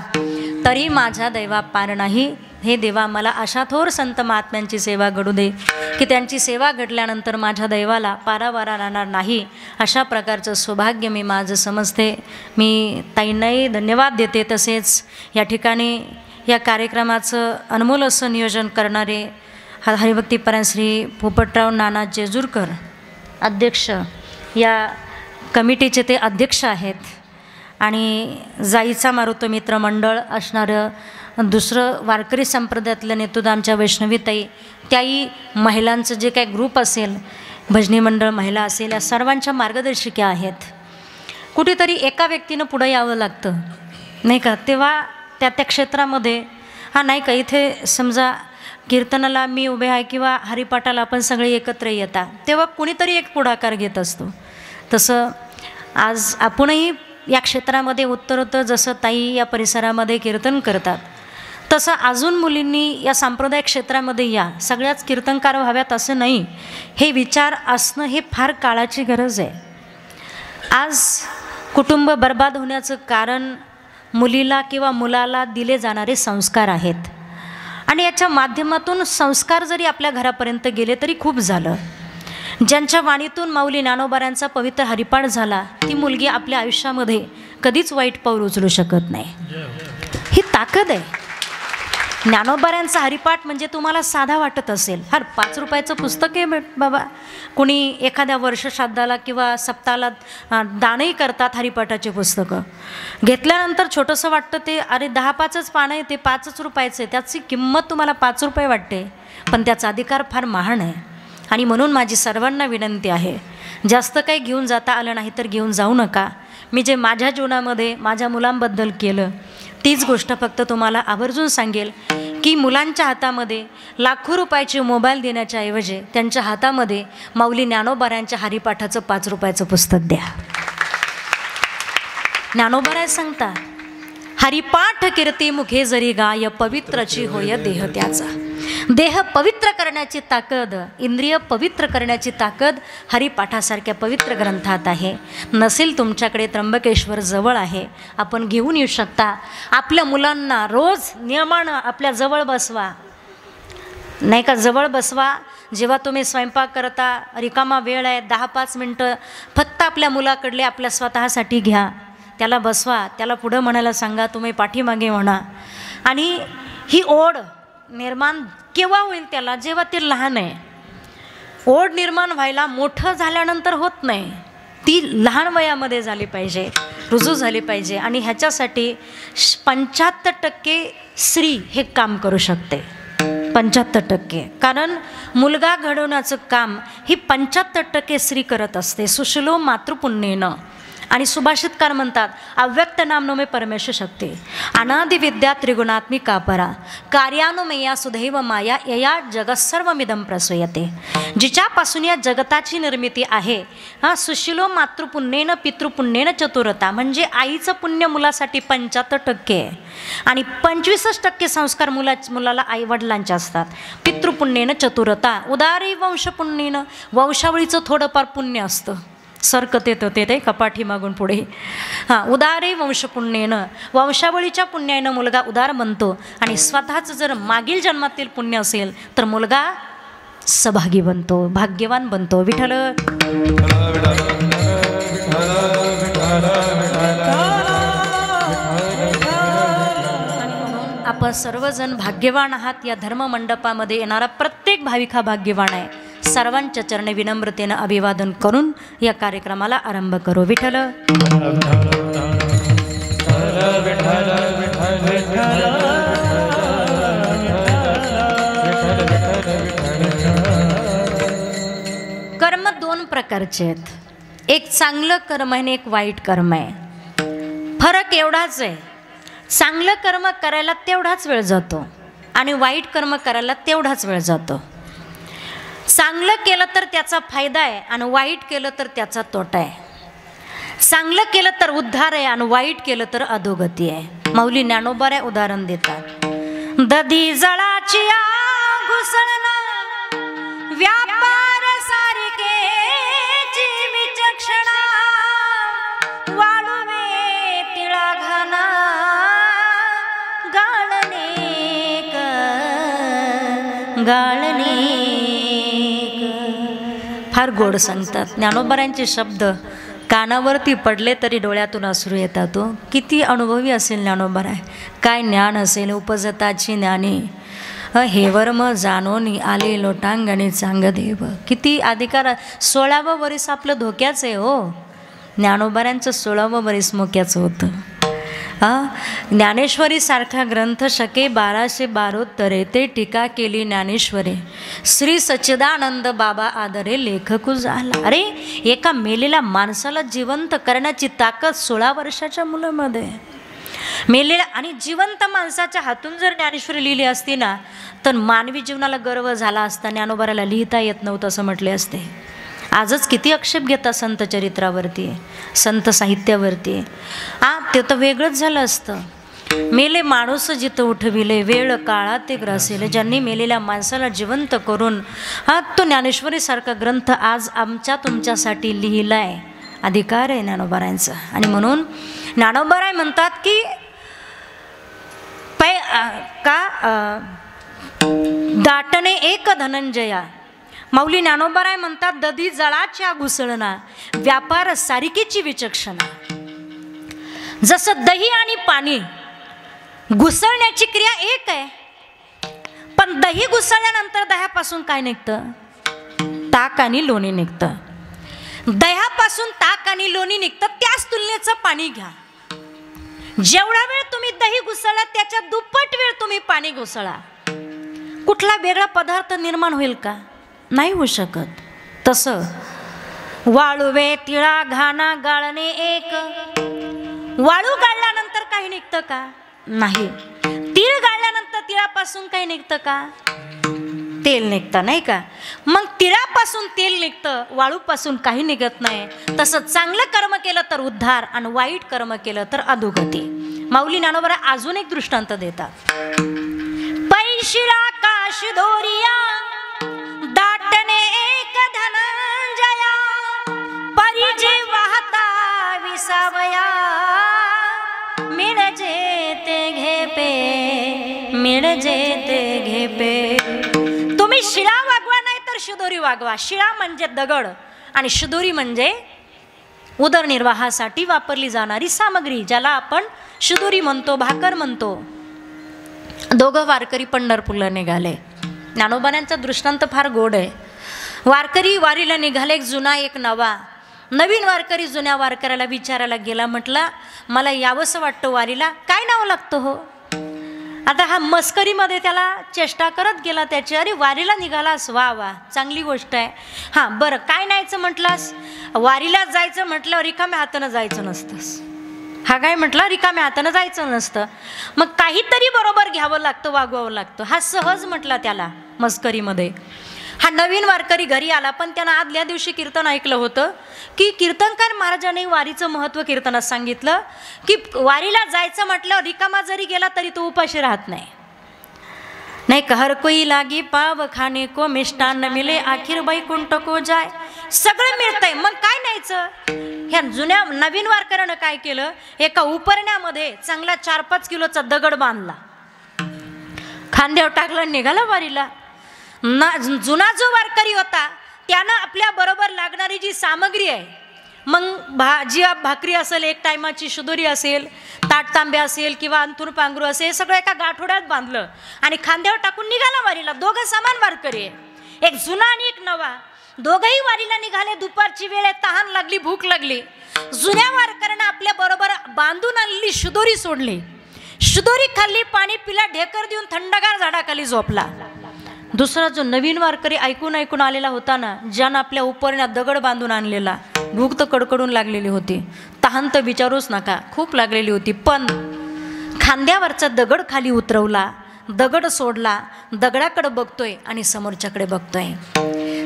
तरी माझ्या दैवा पार नाही. हे देवा, मला अशा थोर संत महात्म्यांची सेवा घडू दे की त्यांची सेवा घडल्यानंतर माझ्या दैवाला पारावारा राहणार नाही. अशा प्रकारचं सौभाग्य मी माझं समजते. मी ताईंनाही धन्यवाद देते. तसेच या ठिकाणी या कार्यक्रमाचं अनमोल असं नियोजन करणारे हरिभक्तीपरायण श्री पोपटराव नाना जेजूरकर अध्यक्ष, या कमिटीचे ते अध्यक्ष आहेत. आणि जाईचा मारुत मित्र मंडळ असणारं दुसरं वारकरी संप्रदायातलं नेतृत्व आमच्या वैष्णवीताई, त्याही महिलांचं जे काही ग्रुप असेल, भजनी मंडळ महिला असेल, या सर्वांच्या मार्गदर्शिका आहेत. कुठेतरी एका व्यक्तीनं पुढं यावं लागतं नाही का, तेव्हा त्या क्षेत्रामध्ये नाही का, इथे समजा कीर्तनाला मी उभे आहे किंवा हरिपाठाला आपण सगळे एकत्र येता, तेव्हा कुणीतरी एक पुढाकार घेत असतो. तसं आज आपणही या क्षेत्रामध्ये उत्तरोत्तर जसं ताई या परिसरामध्ये कीर्तन करतात, तसं अजून मुलींनी या सांप्रदायिक क्षेत्रामध्ये या सगळ्याच कीर्तनकार व्हाव्यात असं नाही. हे विचार असणं हे फार काळाची गरज आहे. आज कुटुंब बर्बाद होण्याचं कारण मुलीला किंवा मुलाला दिले जाणारे संस्कार आहेत. आणि याच्या माध्यमातून संस्कार जरी आपल्या घरापर्यंत गेले तरी खूप झालं. ज्यांच्या वाणीतून माऊली ज्ञानोबारांचा पवित्र हरिपाठ झाला, ती मुलगी आपल्या आयुष्यामध्ये कधीच वाईट पाऊल उचलू शकत नाही. ही ताकद आहे. ज्ञानोबाऱ्यांचा हरिपाठ म्हणजे तुम्हाला साधा वाटत असेल, 5 रुपयाचं पुस्तक आहे बाबा. कुणी एखाद्या वर्षश्राद्धाला किंवा सप्ताहाला दानही करतात हरिपाठाचे पुस्तकं. घेतल्यानंतर छोटंसं वाटतं ते, अरे 10-5च पानं आहे, ते 5 रुपयाचं आहे, त्याची किंमत तुम्हाला 5 रुपये वाटते, पण त्याचा अधिकार फार महान आहे. आणि म्हणून माझी सर्वांना विनंती आहे, जास्त काही घेऊन जाता आलं नाही तर घेऊन जाऊ नका. मी जे माझ्या जीवनामध्ये माझ्या मुलांबद्दल केलं तीच गोष्ट फक्त तुम्हाला आवर्जून सांगेल की मुलांच्या हातामध्ये लाखो रुपयाचे मोबाईल देण्याच्या ऐवजी त्यांच्या हातामध्ये माऊली ज्ञानोबाऱ्यांच्या हरिपाठाचं 5 रुपयाचं पुस्तक द्या. ज्ञानोबाराय सांगता, हरिपाठ कीर्ती मुखे जरी गाय पवित्रची होय देह त्याचा. देह पवित्र करण्याची ताकद, इंद्रिय पवित्र करण्याची ताकद हरिपाठासारख्या पवित्र ग्रंथात आहे. नसेल तुमच्याकडे त्र्यंबकेश्वर जवळ आहे, आपण घेऊन येऊ शकता. आपल्या मुलांना रोज नियमानं आपल्या जवळ बसवा, नाही का, जवळ बसवा. जेव्हा तुम्ही स्वयंपाक करता, रिकामा वेळ आहे, 10-5 मिनटं फक्त आपल्या मुलाकडले आपल्या स्वतःसाठी घ्या, त्याला बसवा, त्याला पुढं म्हणायला सांगा, तुम्ही पाठीमागे म्हणा. आणि ही ओढ निर्माण केव्हा होईल त्याला, जेव्हा ते लहान आहे. ओढ निर्माण व्हायला मोठं झाल्यानंतर होत नाही, ती लहान वयामध्ये झाली पाहिजे, रुजू झाली पाहिजे. आणि ह्याच्यासाठी 75% स्त्री हे काम करू शकते, 75%. कारण मुलगा घडवण्याचं काम ही 75% स्त्री करत असते, सुशिलो मातृपुण्येनं. आणि सुभाषितकार म्हणतात, अव्यक्त नामनो परमेश्वर शक्ती, अनादि विद्या त्रिगुणात्मिका परा, कार्यानुमेया सुदैव माया यया जगत सर्वमिदं प्रसूयते. जिच्यापासून या जगताची निर्मिती आहे, सुशिलो मातृपुण्येनं पितृपुण्येनं चतुरता, म्हणजे आईचं पुण्य मुलासाठी 75% आहे आणि 25% संस्कार मुलाला आईवडिलांचे असतात. पितृपुण्येनं चतुरता, उदारी वंशपुण्येनं, वंशावळीचं थोडंफार पुण्य असतं, सरकत येतं ते कपाठी मागून पुढे. उदारे वंशपुण्येनं, वंशावळीच्या पुण्यानं मुलगा उदार बनतो. आणि स्वतःचं जर मागील जन्मातील पुण्य असेल तर मुलगा सभागी बनतो, भाग्यवान बनतो. विठ्ठल आपण सर्वजण भाग्यवान आहात. या धर्ममंडपामध्ये येणारा प्रत्येक भाविक हा भाग्यवान आहे. सर्वांच्या चरणी विनम्रतेनं अभिवादन करून या कार्यक्रमाला आरंभ करू. विठ्ठल कर्म 2 प्रकारचे आहेत, एक चांगलं कर्म आहे आणि एक वाईट कर्म आहे. फरक एवढाच आहे, चांगलं कर्म करायला तेवढाच वेळ जातो आणि वाईट कर्म करायला तेवढाच वेळ जातो. चांगलं केलं तर त्याचा फायदा आहे आणि वाईट केलं तर त्याचा तोटा आहे. चांगलं केलं तर उद्धार आहे आणि वाईट केलं तर अधोगती आहे. माऊली ज्ञानोबाऱ्या उदाहरण देतात, दधी जळाची घुसळणा व्यापार सारिके विचक्षणा, वाळवे तिळा घाना गाळणे. फार गोड सांगतात ज्ञानोबाऱ्यांचे शब्द, कानावरती पडले तरी डोळ्यातून अश्रू येतात. किती अनुभवी असेल ज्ञानोबाराय, काय ज्ञान असेल. उपजताची ज्ञानी हे वर्म जाणोनी आले लोटांगणे चांगदेव. किती अधिकार. 16वं वरीस आपलं धोक्याचं आहे हो. ज्ञानोबाऱ्यांचं 16वं वरीस मोक्याचं होतं. ज्ञानेश्वरी सारखा ग्रंथ शके 1272 ते टीका केली ज्ञानेश्वरी. श्री सच्चिदानंद बाबा आदरे लेखकू झाला. अरे एका मेलेल्या माणसाला जिवंत करण्याची ताकद 16 वर्षाच्या मुलामध्ये. मेलेल्या आणि जिवंत माणसाच्या हातून जर ज्ञानेश्वरी लिहिली असती ना तर मानवी जीवनाला गर्व झाला असता. ज्ञानोबाराला लिहिता येत नव्हतं असं म्हटले असते. आजच किती आक्षेप घेतात संत चरित्रावरती, संत साहित्यावरती. ते तर वेगळंच झालं असतं. मेले माणूस जिथं उठविले वेळ काळा ते ग्रासेले. ज्यांनी मेलेल्या माणसाला जिवंत करून तो ज्ञानेश्वरीसारखा ग्रंथ आज आमच्या तुमच्यासाठी लिहिलाय. अधिकार आहे ज्ञानोबारायांचा. आणि म्हणून ज्ञानोबाराय म्हणतात की दाटणे एक धनंजया. माऊली ज्ञानोबाराय म्हणतात दधी जळाच्या घुसळणा व्यापार सारिकेची विचक्षणा. जसं दही आणि पाणी घुसळण्याची क्रिया एक आहे पण दही घुसळल्यानंतर दह्यापासून काय निघतं? ताक आणि लोणी निघतं. दह्यापासून ताक आणि लोणी निघतं, त्याच तुलनेचं पाणी घ्या. जेवढा वेळ तुम्ही दही घुसळला त्याच्या दुप्पट वेळ तुम्ही पाणी घुसळा. कुठला वेगळा पदार्थ निर्माण होईल का? नाही होऊ शकत. तसं वाळुवे तिळा घाना गाळणे एक. वाळू गाळल्यानंतर काही निघतं का? नाही. तीळ गाळल्यानंतर तिळापासून काही निघतं का? तेल निघतं, नाही का? मग तिळापासून तेल निघतं, वाळूपासून काही निघत नाही. तसं चांगलं कर्म केलं तर उद्धार आणि वाईट कर्म केलं तर अधोगती. माऊली ज्ञानोबा अजून एक दृष्टांत देतात. पैशिला काश दोरिया दाटणे एक धनंजया परिजे वाहता विसावया मिळजे ते घेपे मिळजे ते घेपे. तुम्ही शिळा वागवा नाही तर शिदोरी वागवा. शिळा म्हणजे दगड आणि शिदोरी म्हणजे उदरनिर्वाहासाठी वापरली जाणारी सामग्री, ज्याला आपण शिदोरी म्हणतो, भाकर म्हणतो. दोघं वारकरी पंढरपूरला निघाले. ज्ञानोबांचा दृष्टांत फार गोड आहे. वारकरी वारीला निघाले, एक जुना एक नवा. नवीन वारकरी जुन्या वारकऱ्याला विचारायला गेला, म्हटला मला यावंसं वाटतं वारीला, काय नाव लागतं हो? आता हा मस्करीमध्ये त्याला चेष्टा करत गेला त्याची. अरे वारीला निघालास, वा वा चांगली गोष्ट आहे. हां बरं काय न्यायचं म्हटलास? वारीला जायचं म्हटलं रिकाम्या हातानं जायचं नसतंस. हा काय म्हटला? रिकाम्या हातानं जायचं नसतं. मग काहीतरी बरोबर घ्यावं लागतं, वागवावं लागतं. हा सहज म्हटला त्याला मस्करीमध्ये. हा नवीन वारकरी घरी आला, पण त्यानं आदल्या दिवशी कीर्तन ऐकलं होतं की कीर्तनकार महाराजांनी वारीचं महत्त्व कीर्तनात सांगितलं की वारीला जायचं म्हटलं रिकामा जरी गेला तरी तो उपाशी राहत नाही. नाही का? हर कोई लागी पाव खाने को मिष्टान्न मिले आखिर बैकुंठ को जाय. सगळं मिळतंय, मग काय न्यायचं? ह्या जुन्या नवीन वारकऱ्यानं काय केलं, एका उपरण्यामध्ये चांगला 4-5 किलोचा दगड बांधला, खांद्यावर टाकलं, निघाला वारीला. जुना जो वारकरी होता त्यानं आपल्या बरोबर लागणारी जी सामग्री आहे, मग भाजी भाकरी असेल, एक टायमाची शिदोरी असेल, ताट तांबे असेल किंवा अंथूर पांघरू असेल, हे सगळं एका गाठोड्यात बांधलं आणि खांद्यावर टाकून निघाला वारीला. दोघं समान वारकरी आहे, एक जुना आणि एक नवा. दोघंही वारीला निघाले. दुपारची वेळ आहे, तहान लागली, भूक लागली. जुन्या वारकऱ्यानं आपल्या बरोबर बांधून आणलेली शिदोरी सोडली, शिदोरी खाल्ली, पाणी पिला, ढेकर देऊन थंडगार झाडाखाली झोपला. दुसरा जो नवीन वारकरी ऐकून आलेला होता ना, ज्यानं आपल्या उपरण्यात दगड बांधून आणलेला, भूक तर कडकडून लागलेली होती, तहान तर विचारूच नका, खूप लागलेली होती, पण खांद्यावरचा दगड खाली उतरवला, दगड सोडला, दगडाकडे बघतोय आणि समोरच्याकडे बघतोय.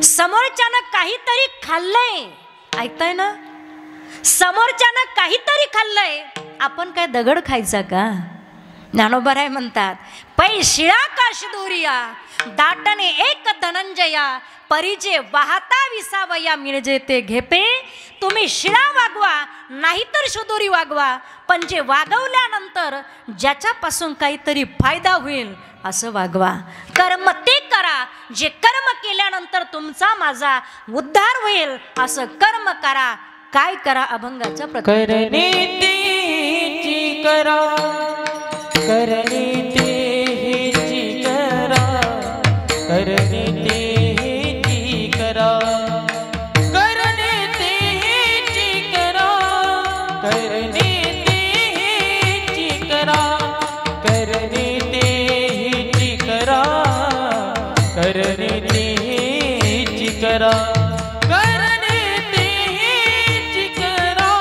समोरच्यानं काहीतरी खाल्लंय, ऐकताय ना? समोरच्यानं काहीतरी खाल्लंय, आपण काय दगड खायचा का? ज्ञानोबराय म्हणतात, पैशिळा काश दोरिया दाटणे एक धनंजया परिजे वाहता विसावया मिळजे ते घेपे. तुम्ही शिळा वागवा नाहीतर शिदोरी वागवा, पण जे वागवल्यानंतर ज्याच्यापासून काहीतरी फायदा होईल असं वागवा. कर्म ते करा जे कर्म केल्यानंतर तुमचा माझा उद्धार होईल, असं कर्म करा. काय करा? अभंगाचा प्रकार करा करणे तेची करा, करणे तेची करा, करणे तेची करा, करणे तेची करा, करणे तेची करा, करणे तेची करा, करणे तेची करा,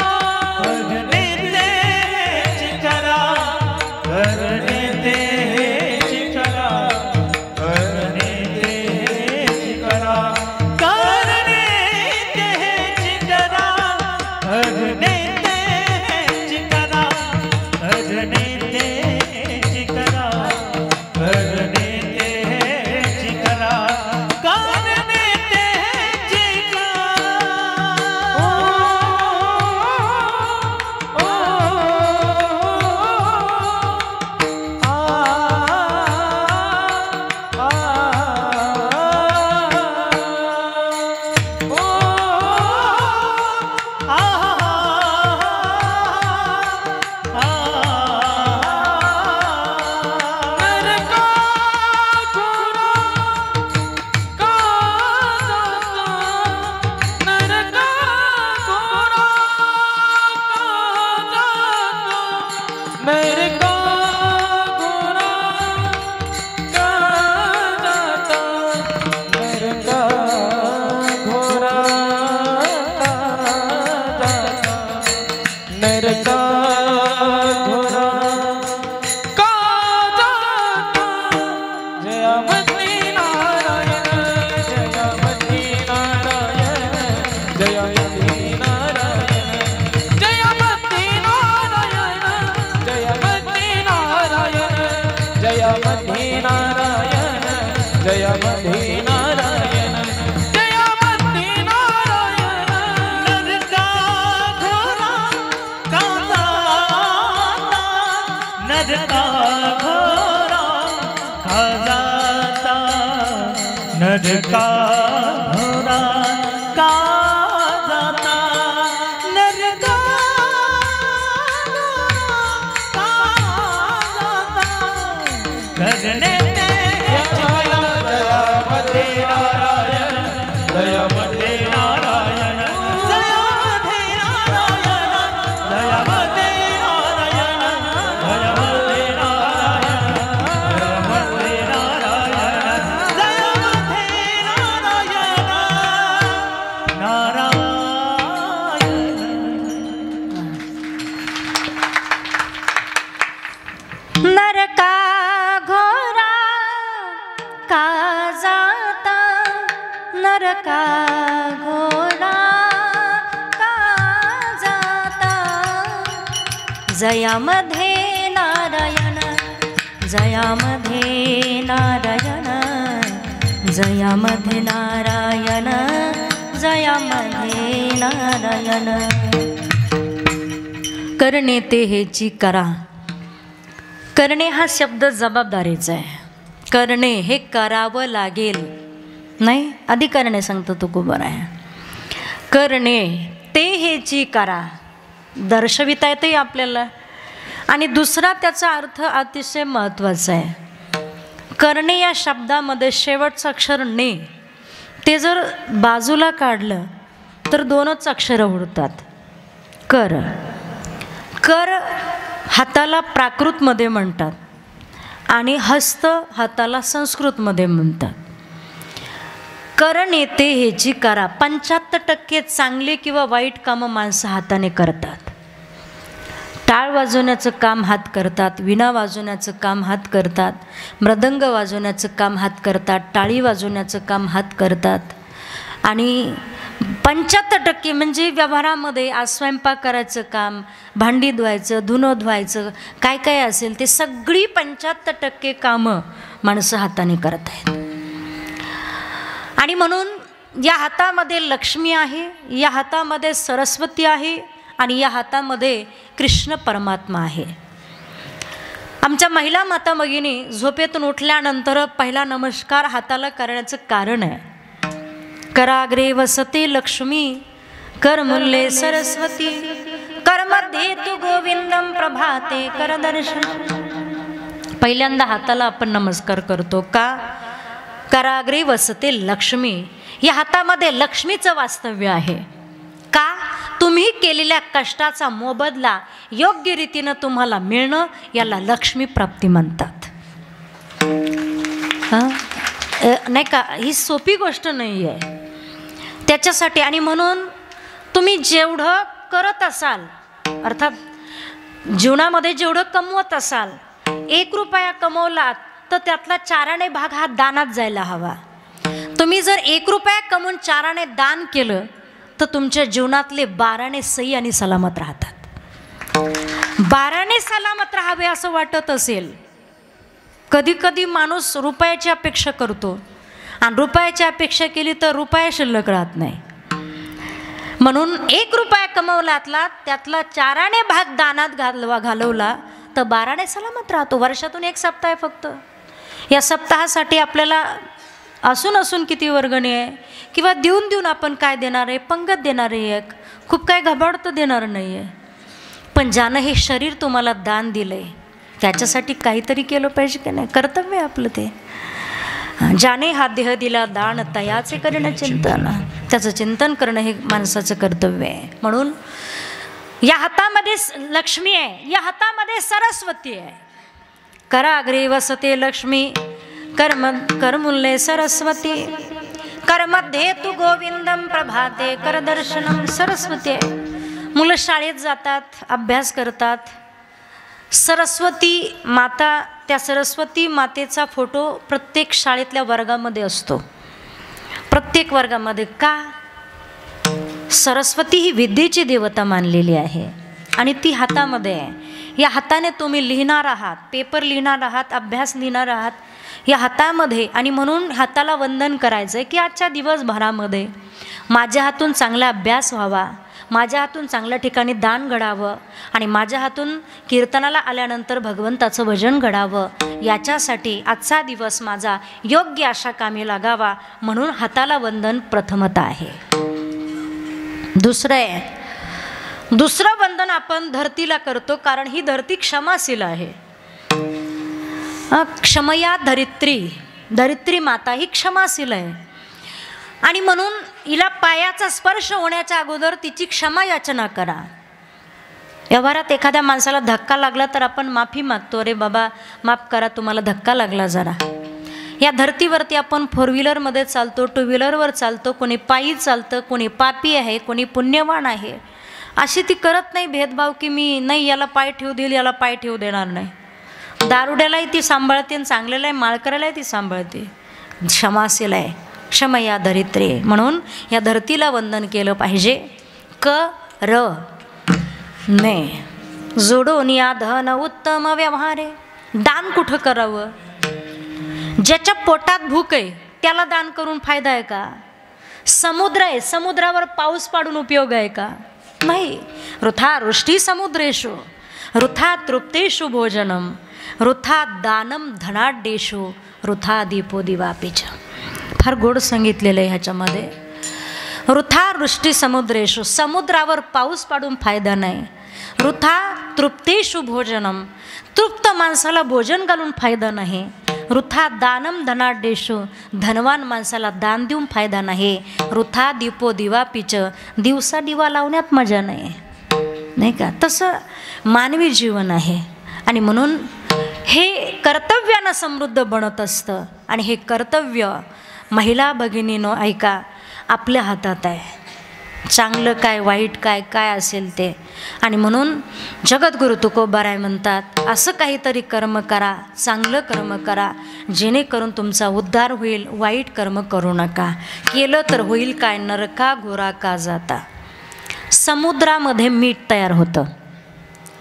करणे तेची करा, करणे नरका घोरा का जाता नरका घोरा का जाता नरका घोरा का जाता जयामती नारायण जयामती नारायण जयामती नारायण जयामती नारायण जयामती नारायण जयामती नारायण जयामती नारायण जयामती नारायण नरका घोरा का जाता नरका घोरा का जाता नरका घोरा का जाता नरका का जाता करने जयामती नारायण जयामती नारायण जयामती नारायण जयामती नारायण जयामती नारायण जयामती नारायण जयामती नारायण नरका घोरा का जाता नरका घोरा का जाता जयामध्ये नारायण जयामध्ये नारायण जयामध्ये नारायण जयामध्ये नारायण करणे ते हेची करा करणे हा शब्द जबाबदारीचा आहे करणे हे करावं लागेल नाही आधी करणे सांगतो तू खूप बरं आहे करणे ते हेची करा दर्शविता येते आपल्याला आणि दुसरा त्याचा अर्थ अतिशय महत्त्वाचा आहे करणे या शब्दामध्ये शेवटचं अक्षर ने ते जर बाजूला काढलं तर दोनच अक्षरं उरतात कर कर हाताला प्राकृतमध्ये म्हणतात आणि हस्त हाताला संस्कृतमध्ये म्हणतात करणे ते हेची करा 75% चांगले किंवा वाईट कामं माणसं हाताने करतात टाळ वाजवण्याचं काम हात करतात विणा वाजवण्याचं काम हात करतात मृदंग वाजवण्याचं काम हात करतात टाळी वाजवण्याचं काम हात करतात आणि 75% म्हणजे व्यवहारामध्ये आज स्वयंपाक करायचं काम भांडी धुवायचं धुणं धुवायचं काय काय असेल ते सगळी 75% कामं माणसं हाताने करत आहेत आणि म्हणून या हातामध्ये लक्ष्मी आहे या हातामध्ये सरस्वती आहे आणि या हातामध्ये कृष्ण परमात्मा आहे आमच्या महिला माता भगिनी झोपेतून उठल्यानंतर पहिला नमस्कार हाताला करण्याचं कारण आहे कराग्रे वसते लक्ष्मी करमुल्ले सरस्वती करमध्ये तू गोविंदम प्रभाते करदर्शन पहिल्यांदा हाताला आपण नमस्कार करतो का कराग्रे वसते लक्ष्मी या हातामध्ये लक्ष्मीचं वास्तव्य आहे का तुम्ही केलेल्या कष्टाचा मोबदला योग्य रीतीनं तुम्हाला मिळणं याला लक्ष्मी प्राप्ती म्हणतात नाही का ही सोपी गोष्ट नाही आहे त्याच्यासाठी आणि म्हणून तुम्ही जेवढं करत असाल अर्थात जीवनामध्ये जेवढं कमवत असाल 1 रुपया कमवलात तर त्यातला 4 भाग हा दानात जायला हवा तुम्ही जर 1 रुपया कमवून 4 दान केलं तर तुमच्या जीवनातले 12 सही आणि सलामत राहतात 12 सलामत राहावे असं वाटत असेल कधी कधी माणूस रुपयाची अपेक्षा करतो आणि रुपयाची अपेक्षा केली तर रुपया शिल्लक राहत नाही म्हणून 1 रुपया कमवलातला त्यातला 4 भाग दानात घालवला तर 12 सलामत राहतो वर्षातून 1 सप्ताह आहे फक्त या सप्ताहासाठी आपल्याला असून किती वर्गणी आहे किंवा देऊन आपण काय देणार आहे पंगत देणार आहे एक खूप काय घबाडतं देणार नाही आहे पण ज्यानं हे शरीर तुम्हाला दान दिलं आहे त्याच्यासाठी काहीतरी केलं पाहिजे की नाही कर्तव्य आहे आपलं ते ज्याने हा देह दिला दान तयाचे करणं चिंतन त्याचं चिंतन करणं हे माणसाचं कर्तव्य आहे म्हणून या हातामध्ये लक्ष्मी आहे, या हातामध्ये सरस्वती आहे. कराग्रे वसते लक्ष्मी करमुल्ले सरस्वती, करमध्ये तू गोविंदम प्रभाते करदर्शनम सरस्वती आहे. मुलं शाळेत जातात, अभ्यास करतात. सरस्वती माता, त्या सरस्वती मातेचा फोटो प्रत्येक शाळेतल्या वर्गामध्ये असतो. प्रत्येक वर्गामध्ये. का? सरस्वती ही विद्येची देवता मानलेली आहे आणि ती हातामध्ये आहे. या हाताने तुम्ही लिहिणार आहात, पेपर लिहिणार आहात, अभ्यास लिहिणार आहात या हातामध्ये. आणि म्हणून हाताला वंदन करायचं आहे की आजच्या दिवसभरामध्ये माझ्या हातून चांगला अभ्यास व्हावा, माझ्या हातून चांगल्या ठिकाणी दान घडावं आणि माझ्या हातून कीर्तनाला आल्यानंतर भगवंताचं भजन घडावं. याच्यासाठी आजचा दिवस माझा योग्य अशा कामी लागावा, म्हणून हाताला वंदन प्रथमतः आहे. दुसरं वंदन आपण धरतीला करतो, कारण ही धरती क्षमाशील आहे. क्षमया धरित्री माता ही क्षमाशील आहे आणि म्हणून हिला पायाचा स्पर्श होण्याच्या अगोदर तिची क्षमा याचना करा. व्यवहारात एखाद्या माणसाला धक्का लागला तर आपण माफी मागतो, अरे बाबा माफ करा, तुम्हाला धक्का लागला जरा. या धर्तीवरती आपण 4 व्हीलरमध्ये चालतो, 2 व्हीलरवर चालतो, कोणी पायी चालतं, कोणी पापी आहे, कोणी पुण्यवान आहे. अशी ती करत नाही भेदभाव की मी नाही याला पाय ठेवू देईल, याला पाय ठेवू देणार नाही. दारुड्यालाही ती सांभाळते आणि चांगल्यालाही माळकऱ्यालाही ती सांभाळते. क्षमाशील आहे, क्षमया धरित्री. म्हणून या धरतीला वंदन केलं पाहिजे. ने जोडून या धन उत्तम व्यवहारे. दान कुठं करावं? ज्याच्या पोटात भूक आहे त्याला दान करून फायदा आहे का? समुद्र आहे, समुद्रावर पाऊस पाडून उपयोग आहे का? नाही. वृथा वृष्टी समुद्रेषु वृथा तृप्तेषु भोजनम वृथा दानम धनाढ्येषु वृथा दीपो दिवापीच. फार गोड सांगितलेलं आहे ह्याच्यामध्ये. वृथा वृष्टी समुद्रेषु, समुद्रावर पाऊस पाडून फायदा नाही. वृथा तृप्तेषु भोजनम, तृप्त माणसाला भोजन घालून फायदा नाही. वृथा दानम धनाढ्येषु, धनवान माणसाला दान देऊन फायदा नाही. वृथा दीपो दिवापीच, दिवसा दिवा लावण्यात मजा नाही का? तसं मानवी जीवन आहे आणि म्हणून हे कर्तव्यानं समृद्ध बनत असतं. आणि हे कर्तव्य महिला भगिनीनो ऐका, आपल्या हातात आहे. चांगलं काय वाईट काय काय असेल ते. आणि म्हणून जगद्गुरु तुकोबाराय म्हणतात, असं काहीतरी कर्म करा, चांगलं कर्म करा, जेणेकरून तुमचा उद्धार होईल. वाईट कर्म करू नका. केलं तर होईल काय, नरका घोरा का जाता. समुद्रामध्ये मीठ तयार होतं.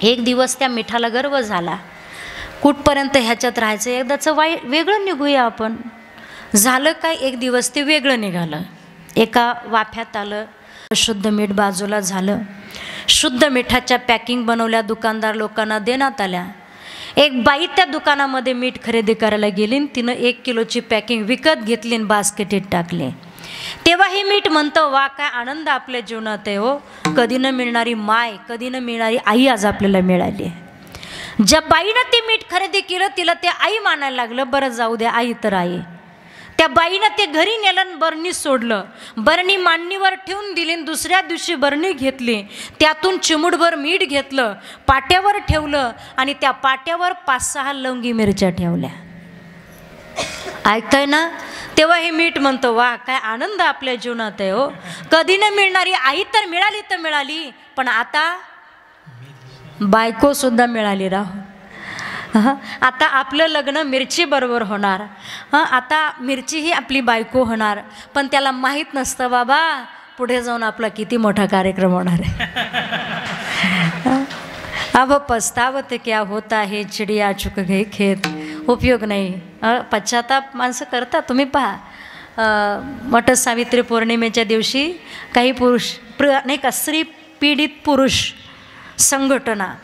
एक दिवस त्या मिठाला गर्व झाला, कुठपर्यंत ह्याच्यात राहायचं, एकदाचं वेगळं निघूया आपण. झालं काय, एक दिवस ते वेगळं निघालं. एका वाफ्यात आलं, शुद्ध मीठ बाजूला झालं. शुद्ध मिठाच्या पॅकिंग बनवल्या, दुकानदार लोकांना देण्यात आल्या. एक बाई त्या दुकानामध्ये मीठ खरेदी करायला गेली, तिनं 1 किलोची पॅकिंग विकत घेतली आणि बास्केटीत टाकली. तेव्हा हे मीठ म्हणतं, वा काय आनंद आपल्या जीवनात आहे हो. कधी न मिळणारी माय, कधी न मिळणारी आई आज आपल्याला मिळाली आहे. ज्या बाईनं ते मीठ खरेदी केलं तिला ते आई मानायला लागलं. बरं जाऊ द्या, आई तर आई. त्या बाईनं ते घरी नेलं, बरणी सोडलं, बरणी मांडणीवर ठेवून दिली. दुसऱ्या दिवशी बरणी घेतली, त्यातून चिमूटभर मीठ घेतलं, पाट्यावर ठेवलं आणि त्या पाट्यावर 5-6 लवंगी मिरच्या ठेवल्या. ऐकताय ना? तेव्हा हे मीठ म्हणतो, वा काय आनंद आपल्या जीवनात आहे हो. कधी न मिळणारी आई तर मिळाली, पण आता बायको सुद्धा मिळाली राव. आता आपलं लग्न मिरची बरोबर होणार. आता मिरची ही आपली बायको होणार. पण त्याला माहीत नसतं बाबा पुढे जाऊन आपला किती मोठा कार्यक्रम होणार आहे. अब पछतावत क्या होता है, चिडिया चुक गई खेत. उपयोग नाही. पश्चाताप माणसं करतात. तुम्ही पहा, वट सावित्री पौर्णिमेच्या दिवशी काही पुरुष नाही का, स्त्री पीडित पुरुष संघटना,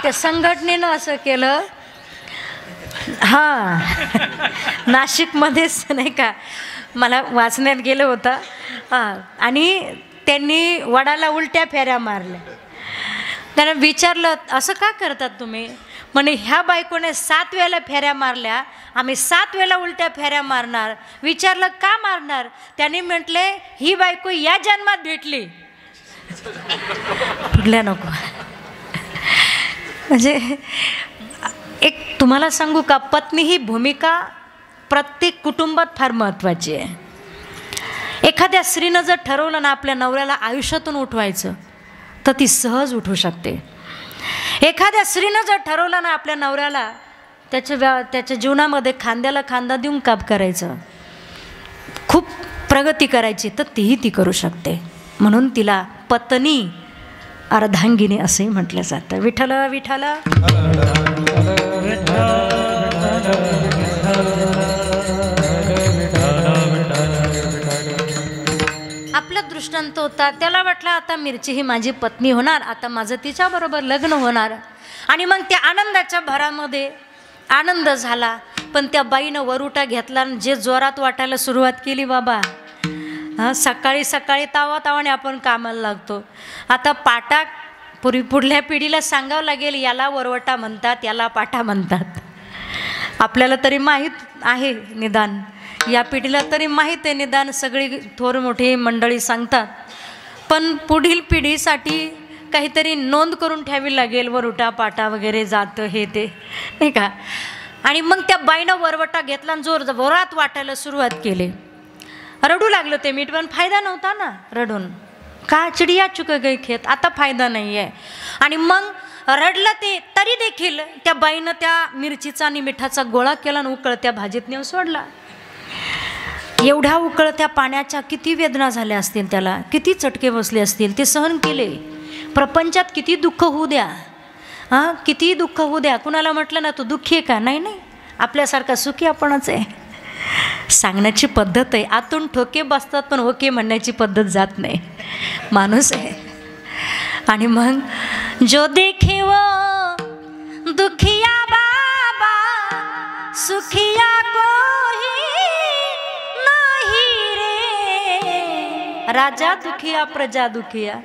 त्या संघटनेनं असं केलं. हां, नाशिकमध्येच नाही का, मला वाचण्यात गेलं होतं. हां, आणि त्यांनी वडाला उलट्या फेऱ्या मारल्या. त्यानं विचारलं, असं का करतात तुम्ही? म्हणे ह्या बायकोने 7 वेळेला फेऱ्या मारल्या, आम्ही 7 वेळेला उलट्या फेऱ्या मारणार. विचारलं का मारणार? त्याने म्हटले ही बायको या जन्मात भेटली, पुढल्या नको. म्हणजे एक तुम्हाला सांगू का, पत्नी ही भूमिका प्रत्येक कुटुंबात फार महत्त्वाची आहे. एखाद्या स्त्रीनं जर ठरवलं ना आपल्या नवऱ्याला आयुष्यातून उठवायचं तर ती सहज उठू शकते. एखाद्या स्त्रीनं जर ठरवलं ना आपल्या नवऱ्याला त्याच्या जीवनामध्ये खांद्याला खांदा देऊन काम करायचं, खूप प्रगती करायची, तर तीही ती करू शकते. म्हणून तिला पत्नी अर्धांगिनी असंही म्हटलं जातं. विठ्ठल विठ्ठल. आपला दृष्टांत होता, त्याला वाटलं आता मिरची ही माझी पत्नी होणार, आता माझं तिच्याबरोबर लग्न होणार. आणि मग त्या आनंदाच्या भरामध्ये आनंद झाला. पण त्या बाईनं वरुटा घेतला आणि जे जोरात वाटायला सुरुवात केली बाबा, सकाळी सकाळी तावातावाने आपण कामाला लागतो. आता पाटा पुढल्या पिढीला सांगावं लागेल, याला वरवटा म्हणतात, याला पाटा म्हणतात. आपल्याला तरी माहीत आहे निदान, या पिढीला तरी माहीत आहे निदान, सगळी थोर मोठी मंडळी सांगतात. पण पुढील पिढीसाठी काहीतरी नोंद करून ठेवावी लागेल, वरुटा पाटा वगैरे जातं हे ते, नाही का. आणि मग त्या बाईनं वरवटा घेतला आणि जोरात वाटायला सुरुवात केली. रडू लागलं ते मीठ, पण फायदा नव्हता ना रडून. का चिडिया चुक गई खेत, आता फायदा नाही आहे. आणि मग रडलं ते, तरी देखील त्या बाईनं त्या मिरचीचा आणि मिठाचा गोळा केला आणि उकळत्या भाजीत नेऊन सोडला. एवढ्या उकळत्या पाण्याच्या किती वेदना झाल्या असतील त्याला, किती चटके बसले असतील, ते सहन केले. प्रपंचात किती दुःख होऊ द्या, किती दुःख होऊ द्या, कुणाला म्हटलं ना तू दुःखी आहे का, नाही नाही, आपल्यासारखा सुखी आपणच आहे. सांगण्याची पद्धत आहे, आतून ठोके बसतात पण ओके म्हणण्याची पद्धत जात नाही, माणूस आहे. आणि मग जो देखे वो दुखिया बाबा सुखिया कोई नाही रे, राजा दुखिया प्रजा दुखिया,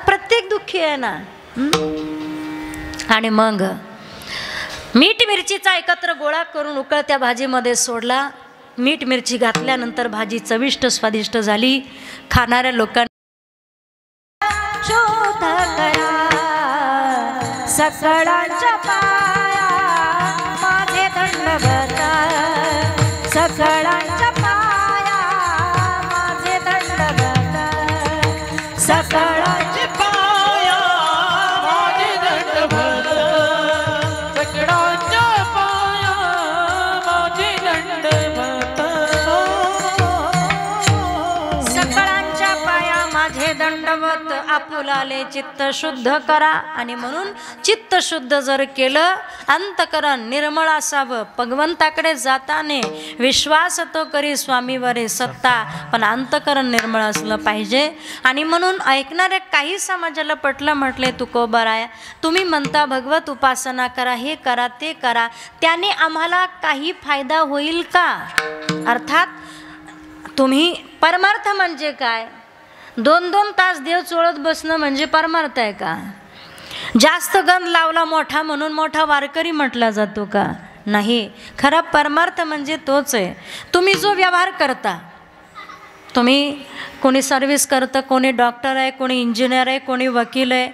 प्रत्येक दुःखी आहे ना. आणि मग मीठ मिरचीचा एकत्र गोळा करून उकळत्या भाजीमध्ये सोडला. मीठ मिरची घातल्यानंतर भाजी चविष्ट स्वादिष्ट झाली. खाणाऱ्या लोकांना शोध करा सकळांच्या पाया माझे दंडवत, सकळांच्या पाया माझे दंडवत, सकळांच्या पाया माझे दंडवत, सकळांच्या पाया माझे दंडवत, सकळांच्या पाया माझे दंडवत, आपुलाले चित्त शुद्ध करा. आणि म्हणून चित्त शुद्ध जर केलं, अंतकरण निर्मळ असावं. भगवंताकडे जाताने विश्वास तो करी स्वामीवरे सत्ता, पण अंतकरण निर्मळ असलं पाहिजे. आणि म्हणून ऐकणाऱ्या काही समाजाला पटलं, म्हटले तुकोबाराया तुम्ही म्हणता भगवत उपासना करा, हे करा ते करा, त्याने आम्हाला काही फायदा होईल का. अर्थात तुम्ही परमार्थ म्हणजे काय, 2-2 तास देव चोळत बसणं म्हणजे परमार्थ आहे का. जास्त गंध लावला मोठा म्हणून मोठा वारकरी म्हटला जातो का, नाही. खरा परमार्थ म्हणजे तोच आहे. तुम्ही जो व्यवहार करता, तुम्ही कोणी सर्व्हिस करतं, कोणी डॉक्टर आहे, कोणी इंजिनियर आहे, कोणी वकील आहे,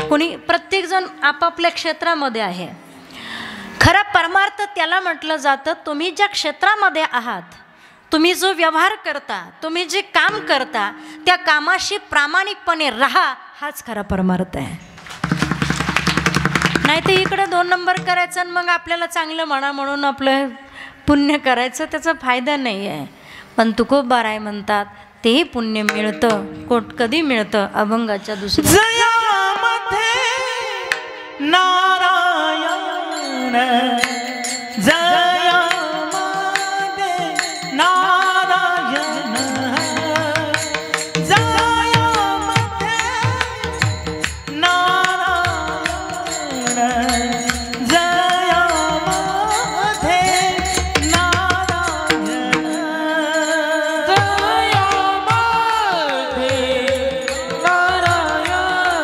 कोणी, प्रत्येकजण आपापल्या क्षेत्रामध्ये आहे. खरा परमार्थ त्याला म्हटलं जातं, तुम्ही ज्या क्षेत्रामध्ये आहात, तुम्ही जो व्यवहार करता, तुम्ही जे काम करता, त्या कामाशी प्रामाणिकपणे राहा, हाच खरा परमार्थ आहे. नाही तर इकडे 2 नंबर करायचं आणि मग आपल्याला चांगलं म्हणा म्हणून आपलं पुण्य करायचं, त्याचा फायदा नाही आहे. पण तुकोबाराय म्हणतात तेही पुण्य मिळतं. कधी मिळतं, अभंगाच्या दुसऱ्या जयामध्ये नारायण, जयामध्ये नारायण, जयामध्ये नारायण, जयामध्ये नारायण, जयामध्ये नारायण,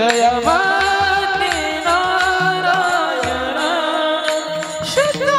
जय माते नारायण शुद्ध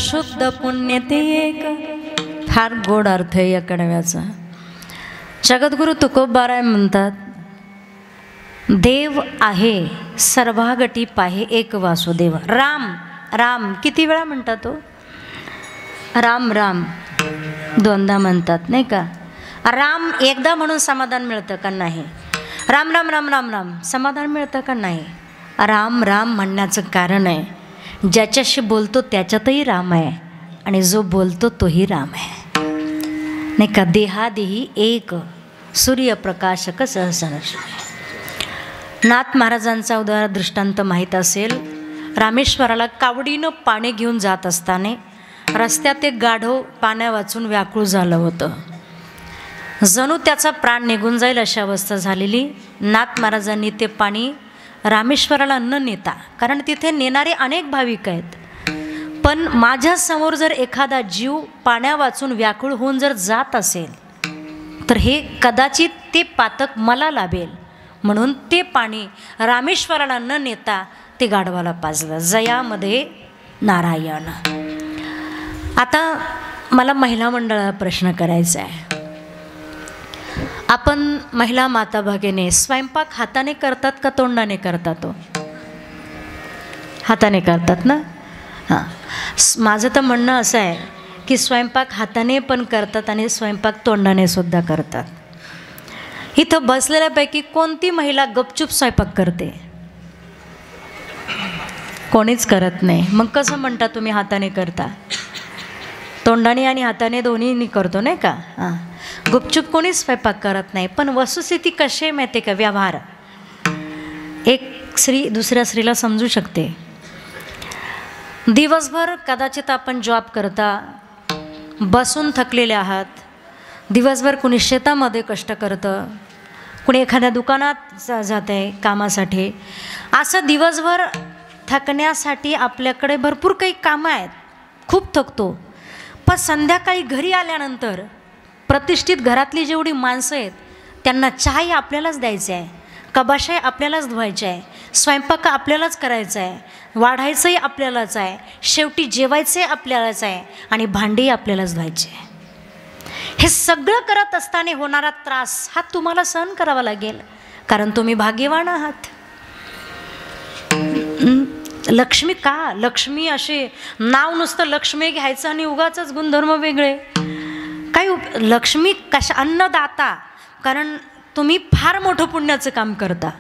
शुद्ध पुण्य ते एक. फार गोड अर्थ आहे या कडव्याचा. जगद्गुरु तुकोबाराय म्हणतात, देव आहे सर्वागटी पाहे एक वासुदेव. राम राम किती वेळा म्हणतात तो? राम राम दोनदा म्हणतात नाही का? राम एकदा म्हणून समाधान मिळतं का नाही? राम राम राम राम राम समाधान मिळतं का नाही? राम राम म्हणण्याचं कारण आहे, ज्याच्याशी बोलतो त्याच्यातही राम आहे आणि जो बोलतो तोही राम आहे नाही का? देहादेही एक सूर्यप्रकाशक सहस्रश. नाथ महाराजांचा उदाहरण दृष्टांत माहीत असेल. रामेश्वराला कावडीनं पाणी घेऊन जात असताना रस्त्यात एक गाढव पाण्या वाचून व्याकुळ झालं होतं. जणू त्याचा प्राण निघून जाईल अशी अवस्था झालेली. नाथ महाराजांनी ते पाणी रामेश्वराला न नेता, कारण तिथे नेणारे अनेक भाविक आहेत, पण माझ्यासमोर जर एखादा जीव पाण्या वाचून व्याकुळ होऊन जर जात असेल तर हे कदाचित ते पातक मला लाभेल, म्हणून ते पाणी रामेश्वराला न नेता ते गाढवाला पाजलं. जयामध्ये नारायण. आता मला महिला मंडळाला प्रश्न करायचा आहे. आपण महिला माता भगिनी स्वयंपाक हाताने करतात का तोंडाने करतात? हाताने करतात ना. हां, माझं तर म्हणणं असं आहे की स्वयंपाक हाताने पण करतात आणि स्वयंपाक तोंडाने सुद्धा करतात. इथं बसलेल्यापैकी कोणती महिला गपचूप स्वयंपाक करते? कोणीच करत नाही. मग कसं म्हणता तुम्ही हाताने करता? तोंडाने आणि हाताने दोन्हीनी करतो नाही का? हां, गुपचूप कोणीच स्वयंपाक करत नाही. पण वस्तुस्थिती कशी आहे माहिती आहे का? व्यवहार. एक स्त्री दुसऱ्या स्त्रीला समजू शकते. दिवसभर कदाचित आपण जॉब करता, बसून थकलेले आहात. दिवसभर कुणी शेतामध्ये कष्ट करतं, कुणी एखाद्या दुकानात जात आहे कामासाठी. असं दिवसभर थकण्यासाठी आपल्याकडे भरपूर काही कामं आहेत, खूप थकतो. पण संध्याकाळी घरी आल्यानंतर प्रतिष्ठित घरातली जेवढी माणसं आहेत त्यांना चहाही आपल्यालाच द्यायचं आहे, कबाशाही आपल्यालाच धुवायचे आहे, स्वयंपाक आपल्यालाच करायचा आहे, वाढायचंही आपल्यालाच आहे, शेवटी जेवायचंही आपल्यालाच आहे आणि भांडीही आपल्यालाच धुवायचे आहे. हे सगळं करत असताना होणारा त्रास हा तुम्हाला सहन करावा लागेल, कारण तुम्ही भाग्यवान आहात. लक्ष्मी का? लक्ष्मी असे नाव नुसतं लक्ष्मी घ्यायचं आणि उगाचच गुणधर्म वेगळे काय? लक्ष्मी कशा? अन्नदाता. कारण तुम्ही फार मोठं पुण्याचं काम करता,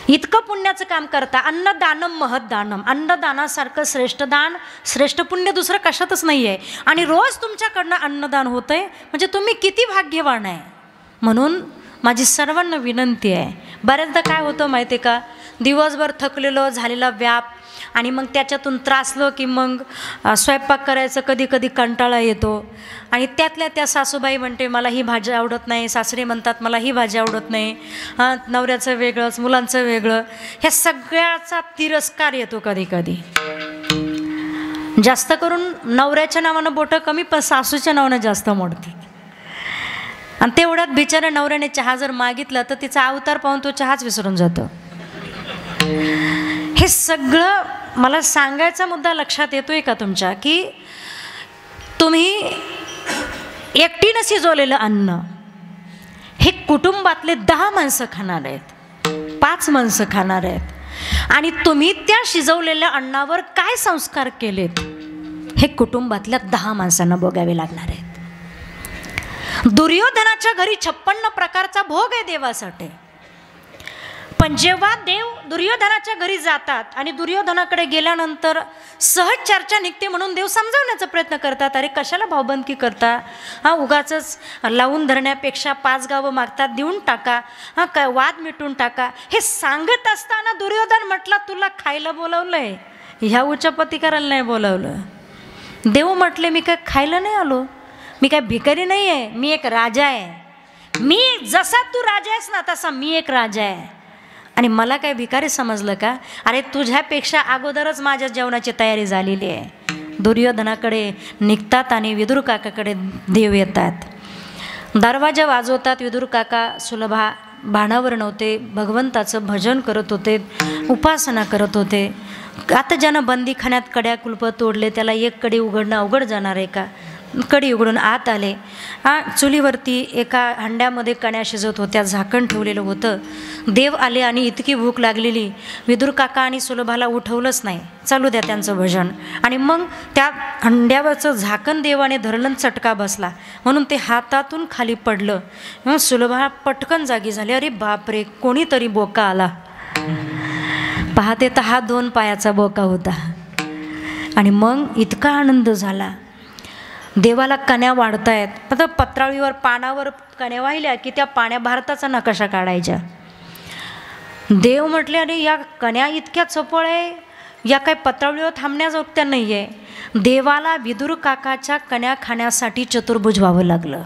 इतकं पुण्याचं काम करता. अन्नदानम महद्दानम. अन्नदानासारखं श्रेष्ठ दान, श्रेष्ठ पुण्य दुसरं कशातच नाही आहे. आणि रोज तुमच्याकडनं अन्नदान होतं आहे म्हणजे तुम्ही किती भाग्यवान आहे. म्हणून माझी सर्वांना विनंती आहे. बऱ्याचदा काय होतं माहिती आहे का? दिवसभर थकलेलो झालेला व्याप आणि मग त्याच्यातून त्रासलो की मग स्वयंपाक करायचं कधी कधी कंटाळा येतो आणि त्यातल्या त्या सासूबाई म्हणते मला ही भाजी आवडत नाही, सासरे म्हणतात मला ही भाजी आवडत नाही, नवऱ्याचं वेगळंच मुलांचं वेगळं, ह्या सगळ्याचा तिरस्कार येतो कधी कधी. जास्त करून नवऱ्याच्या नावानं बोटं कमी पण सासूच्या नावानं जास्त मोडते. आणि तेवढ्यात बिचाऱ्या नवऱ्याने चहा जर मागितला तर तिचा अवतार पाहून तो चहाच विसरून जातो. हे सगळं मला सांगायचा मुद्दा लक्षात येतोय का तुमच्या, की तुम्ही एकटीनं शिजवलेलं अन्न हे कुटुंबातले 10 माणसं खाणार आहेत, 5 माणसं खाणार आहेत आणि तुम्ही त्या शिजवलेल्या अन्नावर काय संस्कार केलेत हे कुटुंबातल्या 10 माणसांना भोगावे लागणार आहेत. दुर्योधनाच्या घरी 56 प्रकारचा भोग आहे देवासाठी, पण जेव्हा देव दुर्योधनाच्या घरी जातात आणि दुर्योधनाकडे गेल्यानंतर सहज चर्चा निघते म्हणून देव समजावण्याचा प्रयत्न करतात. अरे कशाला भावबंदकी करता, उगाचच लावून धरण्यापेक्षा 5 गावं मागतात देऊन टाका, काय वाद मिटून टाका. हे सांगत असताना दुर्योधन म्हटला तुला खायला बोलावलंय, ह्या उच्चपती करायला नाही बोलावलं. देव म्हटले मी काय खायला नाही आलो, मी काय भिकारी नाही आहे, मी एक राजा आहे. मी जसा तू राजा आहेस ना तसा मी एक राजा आहे आणि मला काय भिकारी समजलं का? अरे तुझ्यापेक्षा अगोदरच माझ्या जेवणाची तयारी झालेली आहे. दुर्योधनाकडे निघतात आणि विदुर काकाकडे देव येतात. दरवाजा वाजवतात. विदुर काका सुलभा भानावर नव्हते, भगवंताचं भजन करत होते, उपासना करत होते. आता ज्यानं बंदीखान्यात कड्या कुलप तोडले त्याला एक कडी उघडणं अवघड जाणार आहे का? कडी उघडून आत आले. चुलीवरती एका हंड्यामध्ये कण्या शिजत होत्या, झाकण ठेवलेलं होतं. देव आले आणि इतकी भूक लागलेली, विदुर काका आणि सुलभाला उठवलंच नाही, चालू द्या त्यांचं भजन. आणि मग त्या हंड्यावरचं झाकण देवाने धरलं, चटका बसला म्हणून ते हातातून खाली पडलं. मग सुलभा पटकन जागी झाली. अरे बापरे, कोणीतरी बोका आला. पाहते तर हा 2 पायाचा बोका होता. आणि मग इतका आनंद झाला. देवाला कण्या वाढतायत. आता पत्रावळीवर पानावर कण्या वाहिल्या की त्या पाण्या भारताचा नकाशा काढायच्या. देव म्हटले अरे या कण्या इतक्या चपळ आहे, या काय पत्रावळीवर थांबण्याजोगत्या नाही आहे. देवाला विदुर काकाच्या कण्या खाण्यासाठी चतुर्भुज व्हावं लागलं.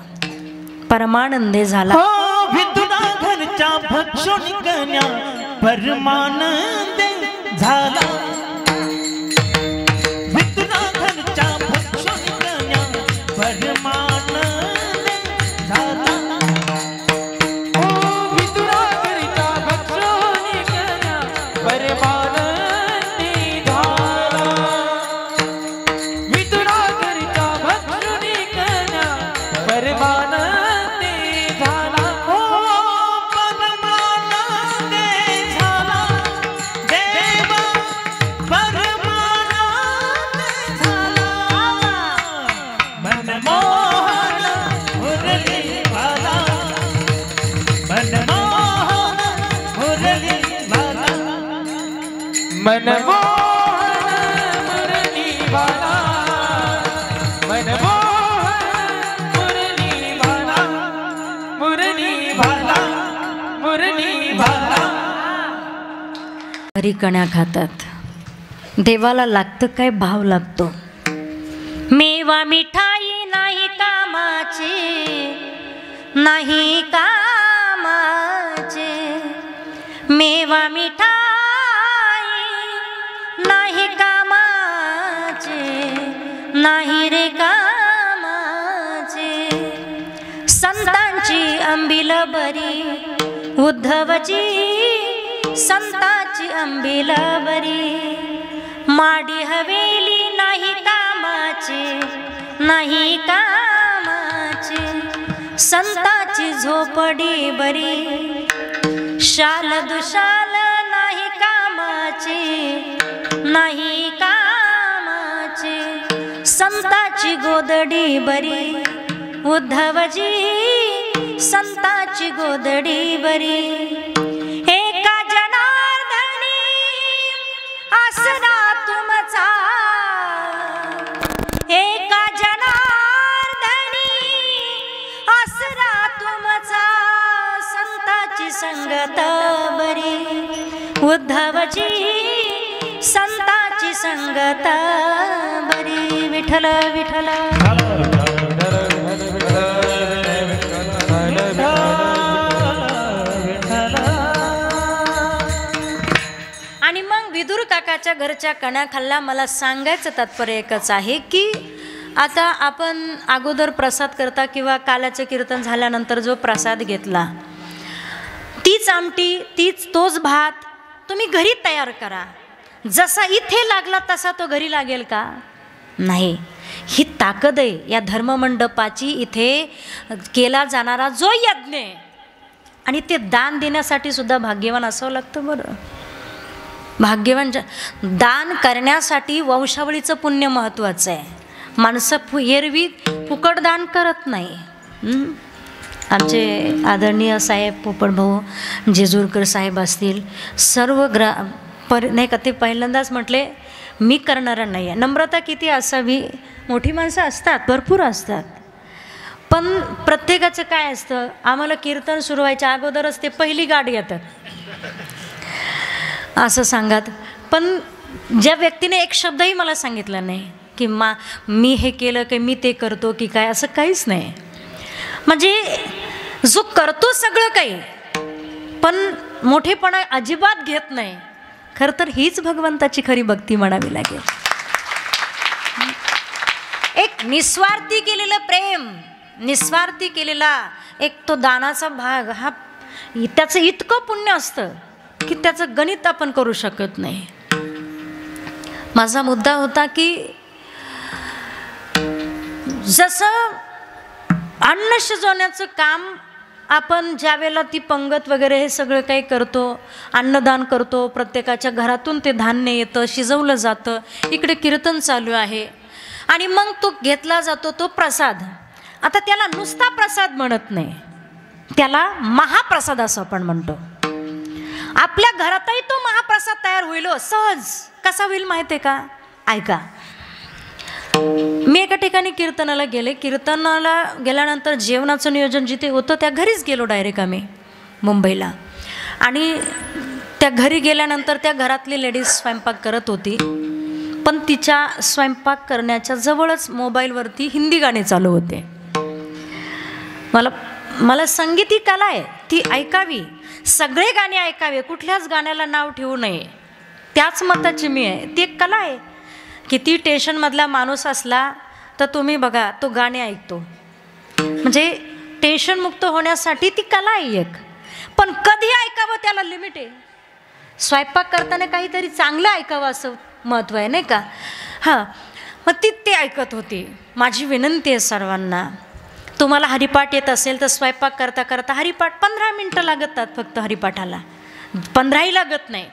परमानंदे झाला. विदुराधरच्या भक्षुणी कन्या परमानंदे झाला. विदुराधरच्या भक्षुणी कन्या परमानंदे झाला. विदुराधरच्या भक्षुणी कन्या परमानंदी झाला. विदुराधरच्या भक्षुणी कन्या परमानंदी झाला. परमानंदे झाला. देवा परमानंदे झाला. मनमोहन मुरली वाला. मनमोहन मुरली वाला. मनमोहन मुरली वाला. मनमोहन मुरली वाला. मुरली वाला. मुरली वाला. घरी कण्या खातात. देवाला लागतं काय? भाव लागतो. मेवा मिठाई नाही कामाचे, नाही कामाचे. मेवा मिठाई नाही कामाचे, नाही रे कामाचे. संतांची अंबिल बरी, उद्धवची संताची अंबिल बरी. माडी हवेली नाही कामाची, नाही कामाची. संताची झोपडी बरी. शाल दुशाल नाही कामाची, नाही कामाची. संताची गोदडी बरी. उद्धवजी संताची गोदडी बरी. एका जनार्दनी आसरा तुमचा. एका जनार्दनी आसरा तुमचा. संताची संगत बरी. उद्धवजी संताची संगत बरी विठ्ठल विठ्ठल आणि मग विदुर काकाच्या घरच्या कणाखाल्ला मला सांगायचं तात्पर्य एकच आहे की आता आपण अगोदर प्रसाद करता किंवा काल्याचं कीर्तन झाल्यानंतर जो प्रसाद घेतला तीच आमटी तोच भात तुम्ही घरी तयार करा. जसा इथे लागला तसा तो घरी लागेल का? नाही. ही ताकद आहे या धर्ममंडपाची. इथे केला जाणारा जो यज्ञ आहे आणि ते दान देण्यासाठी सुद्धा भाग्यवान असावं लागतं. बरं भाग्यवान दान करण्यासाठी वंशावळीचं पुण्य महत्त्वाचं आहे. माणसं एरवी फुकट दान करत नाही. आमचे आदरणीय साहेब पोपटभाऊ जेजूरकर साहेब असतील सर्व नाही का ते पहिल्यांदाच म्हटले मी करणारा नाही आहे. नम्रता किती असावी. मोठी माणसं असतात भरपूर असतात पण प्रत्येकाचं काय असतं आम्हाला कीर्तन सुरू व्हायच्या अगोदरच ते पहिली गाडी येतात असं सांगत. पण ज्या व्यक्तीने एक शब्दही मला सांगितला नाही की मी हे केलं की मी ते करतो की काय असं काहीच नाही. म्हणजे जो करतो सगळं काही पण मोठेपणा अजिबात घेत नाही. खरं तर हीच भगवंताची खरी भक्ती म्हणावी लागेल. एक निस्वार्थी केलेलं प्रेम निस्वार्थी केलेला एक तो दानाचा भाग हा त्याचं इतकं पुण्य असतं की त्याचं गणित आपण करू शकत नाही. माझा मुद्दा होता की जसं अन्न शिजवण्याचं काम आपण ज्या वेळेला ती पंगत वगैरे हे सगळं काही करतो अन्नदान करतो प्रत्येकाच्या घरातून ते धान्य येतं शिजवलं जातं इकडे कीर्तन चालू आहे आणि मग तो घेतला जातो तो प्रसाद. आता त्याला नुसता प्रसाद म्हणत नाही त्याला महाप्रसाद असं आपण म्हणतो. आपल्या घरातही तो महाप्रसाद तयार होईल सहज. कसा होईल माहिती आहे का? ऐका. मी एका ठिकाणी कीर्तनाला गेले. कीर्तनाला गेल्यानंतर जेवणाचं नियोजन जिथे होतं त्या घरीच गेलो डायरेक्ट आम्ही मुंबईला. आणि त्या घरी गेल्यानंतर त्या घरातली लेडीज स्वयंपाक करत होती पण तिच्या स्वयंपाक करण्याच्या जवळच मोबाईलवरती हिंदी गाणे चालू होते. मला संगीत ही कला आहे ती ऐकावी. सगळे गाणे ऐकावे कुठल्याच गाण्याला नाव ठेवू नये. त्याच मताची मी आहे. ती एक कला आहे. किती टेन्शनमधला माणूस असला तर तुम्ही बघा तो गाणे ऐकतो म्हणजे टेन्शनमुक्त होण्यासाठी ती कला आहे एक. पण कधी ऐकावं त्याला लिमिट आहे. स्वयंपाक करताना काहीतरी चांगलं ऐकावं असं महत्त्व आहे नाही का? हां मग ती ते ऐकत होती. माझी विनंती आहे सर्वांना तुम्हाला हरिपाठ येत असेल तर स्वयंपाक करता करता हरिपाठ 15 मिनटं लागतात फक्त. हरिपाठाला 15ही लागत नाही.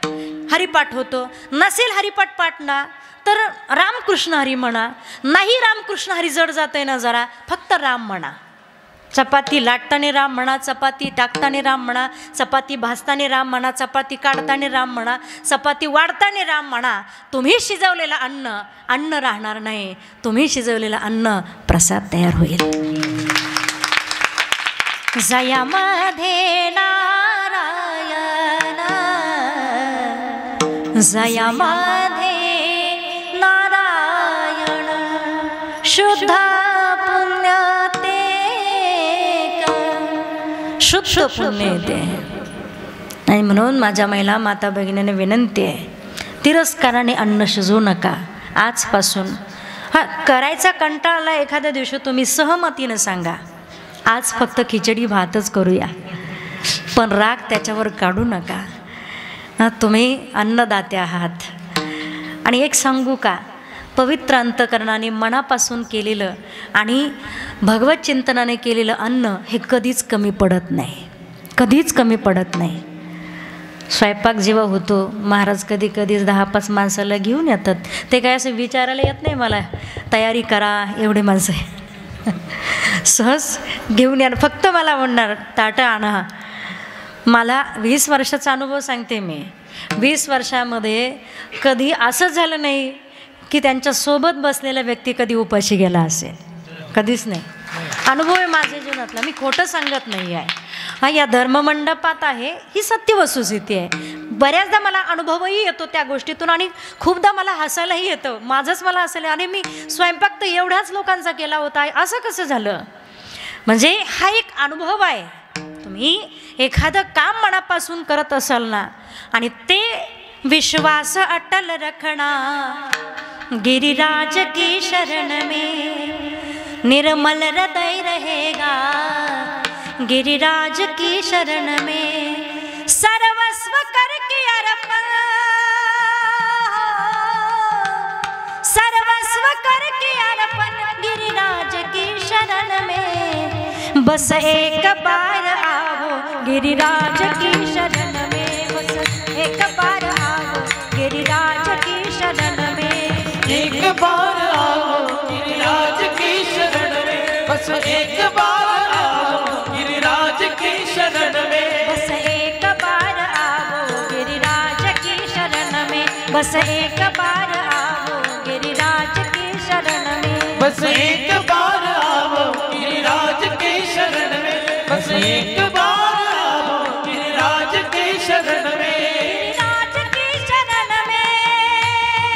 हरिपाठ होतो. नसेल हरिपाठ पाठ ना तर रामकृष्ण हरी म्हणा. नाही रामकृष्ण हरी जड जात आहे ना जरा फक्त राम म्हणा. चपाती लाटताना राम म्हणा चपाती टाकताना राम म्हणा चपाती भाजताना राम म्हणा चपाती काढताना राम म्हणा चपाती वाढताना राम म्हणा. तुम्ही शिजवलेलं अन्न राहणार नाही. तुम्ही शिजवलेलं अन्न प्रसाद तयार होईल. जयामध्ये नारायण जयामध्ये नारायण शुद्ध पुण्य ते शुद्ध पुण्य ते. आणि म्हणून माझ्या महिला माता भगिनीने विनंती आहे तिरस्काराने अन्न शिजवू नका आजपासून. हां करायचा कंटाळा एखाद्या दिवशी तुम्ही सहमतीनं सांगा आज फक्त खिचडी भातच करूया पण राग त्याच्यावर काढू नका. तुम्ही अन्नदाते आहात. आणि एक सांगू का पवित्र अंतकरणाने मनापासून केलेलं आणि भगवत चिंतनाने केलेलं अन्न हे कधीच कमी पडत नाही. कधीच कमी पडत नाही. स्वयंपाक जेव्हा होतो महाराज कधी कधी 10-5 माणसाला घेऊन येतात. ते काय असं विचारायला येत नाही मला तयारी करा एवढे माणसं आहे सहज घेऊन या फक्त मला म्हणणार ताटं आणा. मला 20 वर्षाचा अनुभव सांगते मी. 20 वर्षामध्ये कधी असं झालं नाही की त्यांच्यासोबत बसलेला व्यक्ती कधी उपाशी गेला असेल. कधीच नाही. अनुभव आहे माझ्या जीवनातला. मी खोटं सांगत नाही आहे. हा या धर्ममंडपात आहे ही सत्य वस्तुस्थिती आहे. बऱ्याचदा मला अनुभवही येतो त्या गोष्टीतून आणि खूपदा मला हसायलाही येतं. माझंच मला हसायला, आणि मी स्वयंपाक तर एवढ्याच लोकांचा केला होता, असं कसं झालं. म्हणजे हा एक अनुभव आहे. तुम्ही एखादं काम मनापासून करत असाल ना, आणि ते विश्वास अटल रखना गिरिराज की शरण में, निर्मल हृदय रहेगा गिरिराज की शरण में, सर्वस्व करके अर्पण, सर्वस्व करके अर्पण गिरिराज की शरण में, बस एक बार आओ गिरिराज की शरण में, बस एक बार आओ गिरिराज की शरण में, एक बार आओ गिरिराज की शरण में, बस एक बार आओ गिरिराज की शरण में, बस एक बार आओ गिरिराज की शरण में, बस एक बार आओ गिरिराज की शरण में, बस एक बार आओ गिरिराज की शरण में, बस एक बार आओ गिरिराज की शरण में, गिरिराज की शरण में, हो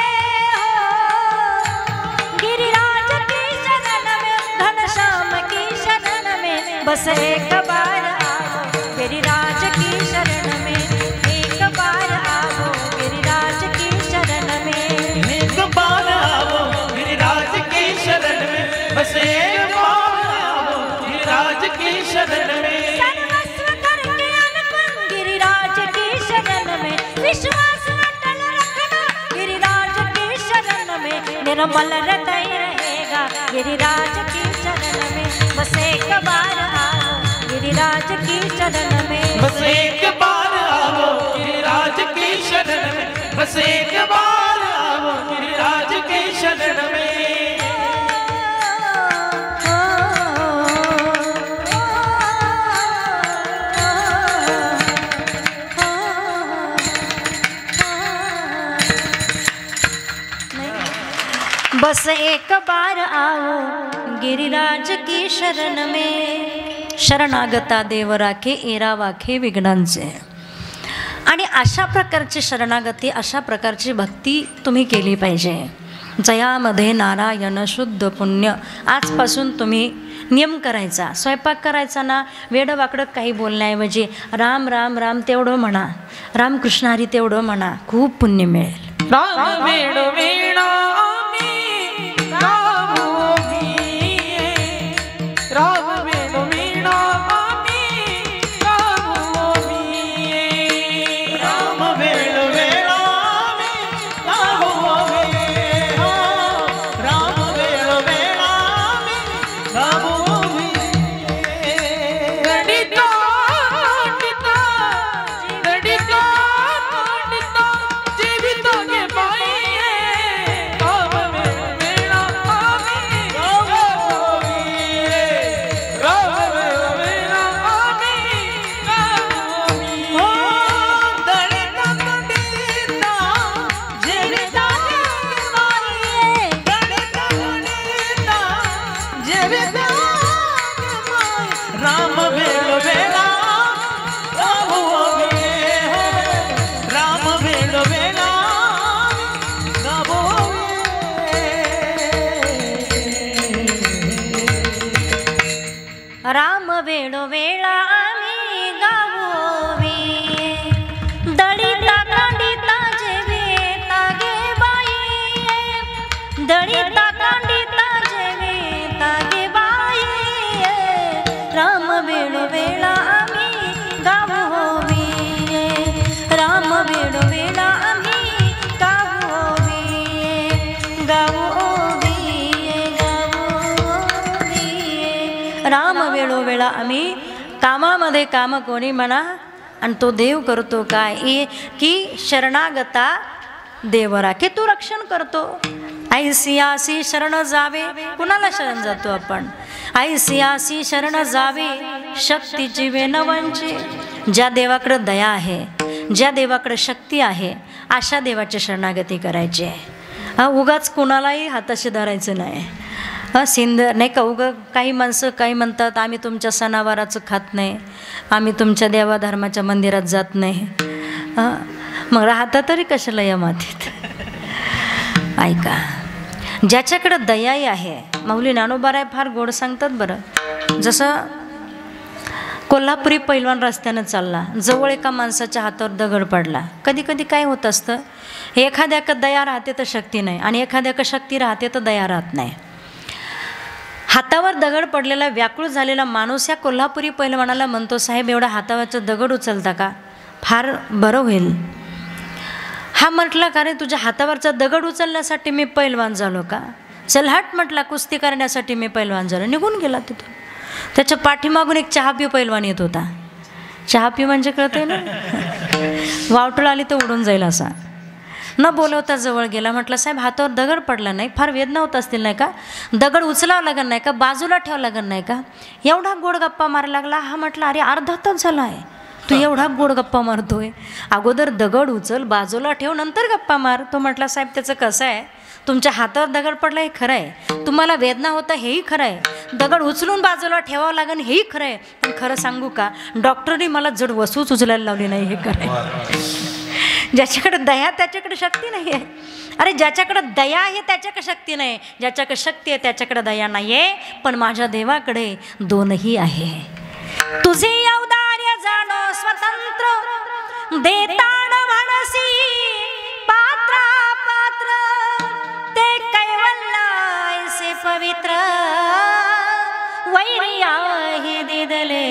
गिरिराज की शरण में, घनश्याम की शरण में, बस एक बार आओ गिरिराज की शरण में, एक बार आओ गिरिराज की शरण में, एक बार आओ गिरिराज की शरण में, बस एक बार आओ गिरिराज की शरण में, सर्वस्व करके अर्पण गिरिराज की शरण में, विश्वास अटल रखना गिरिराज की शरण में, निर्मल हृदय रहेगा गिरिराज की शरण में, बस एक बार आओ गिरिराज की शरण में, बस एक बार आओ गिरिराज की शरण में, बस एक बार आओ गिरिराज की शरण में, बस एक बार आओ गिरिराज की शरण में, शरणागता देव राखे एरा वाखे विघ्नांचे. आणि अशा प्रकारची शरणागती, अशा प्रकारची भक्ती तुम्ही केली पाहिजे. जयामध्ये नारायण शुद्ध पुण्य. आजपासून तुम्ही नियम करायचा. स्वयंपाक करायचा ना, वेडवाकडं काही बोलण्याऐवजी राम राम राम तेवढं म्हणा, रामकृष्ण हरी तेवढं म्हणा, खूप पुण्य मिळेल. राम वेण वेणा राम वेण वेणा राम वेण वेणा राम वेण वेणा दडिता दडिता दडिता जीवित के पाइए राम वेण वेणा राम वेण वेणा राम वेण वेणा राम वेणो वेळा आम्ही गावोवी, दळिता कांडिता जेवे तागे बाई, दळिता कांडिता जेवे तागे बाई, राम वेणो वेळा आम्ही गावोवी, राम वेणो वेळा आम्ही गावोवी, गावोवी, राम वेळोवेळा आम्ही कामामध्ये काम कोणी म्हणा, आणि तो देव करतो काय की शरणागता देव राखे, तू रक्षण करतो. ऐसी आसी शरण जावे, कुणाला शरण जातो आपण? ऐसी आसी शरण जावे शक्तीची वेनवंची. ज्या देवाकडे दया आहे, ज्या देवाकडे शक्ती आहे, अशा देवाची शरणागती करायची आहे. उगाच कुणालाही हाताशी धरायचं नाही. सिंध नाही का, उगं काही माणसं काही म्हणतात आम्ही तुमच्या सणावाराचं खात नाही, आम्ही तुमच्या देवाधर्माच्या मंदिरात जात नाही. मग राहता तरी कशाला या मातीत. ऐका, ज्याच्याकडं दयाही आहे, माऊली ज्ञानोबाराय फार गोड सांगतात बरं. जसं कोल्हापुरी पैलवान रस्त्यानं चालला, जवळ एका माणसाच्या हातावर दगड पडला. कधी कधी काय होत असतं, एखाद्याक दया राहते तर शक्ती नाही, आणि एखाद्याक शक्ती राहते तर दया राहत नाही. हातावर दगड पडलेला व्याकुळ झालेला माणूस या कोल्हापुरी पैलवानाला म्हणतो, साहेब एवढा हातावरचा दगड उचलता का, फार बरं होईल. हा म्हटला, का रे तुझ्या हातावरचा दगड उचलण्यासाठी मी पैलवान झालो का, चल हट म्हटला, कुस्ती करण्यासाठी मी पैलवान झालो. निघून गेला तिथून. त्याच्या पाठीमागून एक चहा पिऊ पैलवान येत होता. चहा पिऊ म्हणजे कळतंय ना, वावटळ आली तर उडून जाईल असा. न बोलवता जवळ गेला. म्हटलं, साहेब हातावर दगड पडला नाही, फार वेदना होत असतील नाही का, दगड उचलावं लागत नाही का, बाजूला ठेवावं लागत नाही का. एवढा गोड गप्पा मारायला लागला. हा म्हटला, अरे अर्धा तास झाला आहे तू एवढा गोड गप्पा मारतोय, अगोदर दगड उचल, बाजूला ठेव, नंतर गप्पा मार. तो म्हटला, साहेब त्याचं कसं आहे, तुमच्या हातावर दगड पडला हे खरं आहे, तुम्हाला वेदना होता हेही खरं आहे, दगड उचलून बाजूला ठेवावं लागेल हेही खरं आहे, पण खरं सांगू का, डॉक्टरनी मला जड वस्तूच उचलायला लावली नाही हे खरं आहे. ज्याच्याकडे दया त्याच्याकडे शक्ती नाही आहे. अरे ज्याच्याकडे दया आहे त्याच्याकडे शक्ती नाही, ज्याच्याकडे शक्ती आहे त्याच्याकडे दया नाही आहे. पण माझ्या देवाकडे दोनही आहे. तुझे औदार्य जाणो स्वतंत्र, देताण म्हणसी पात्र पात्र, ते कैवल्यासे पवित्र, वैरी आहे दिदले,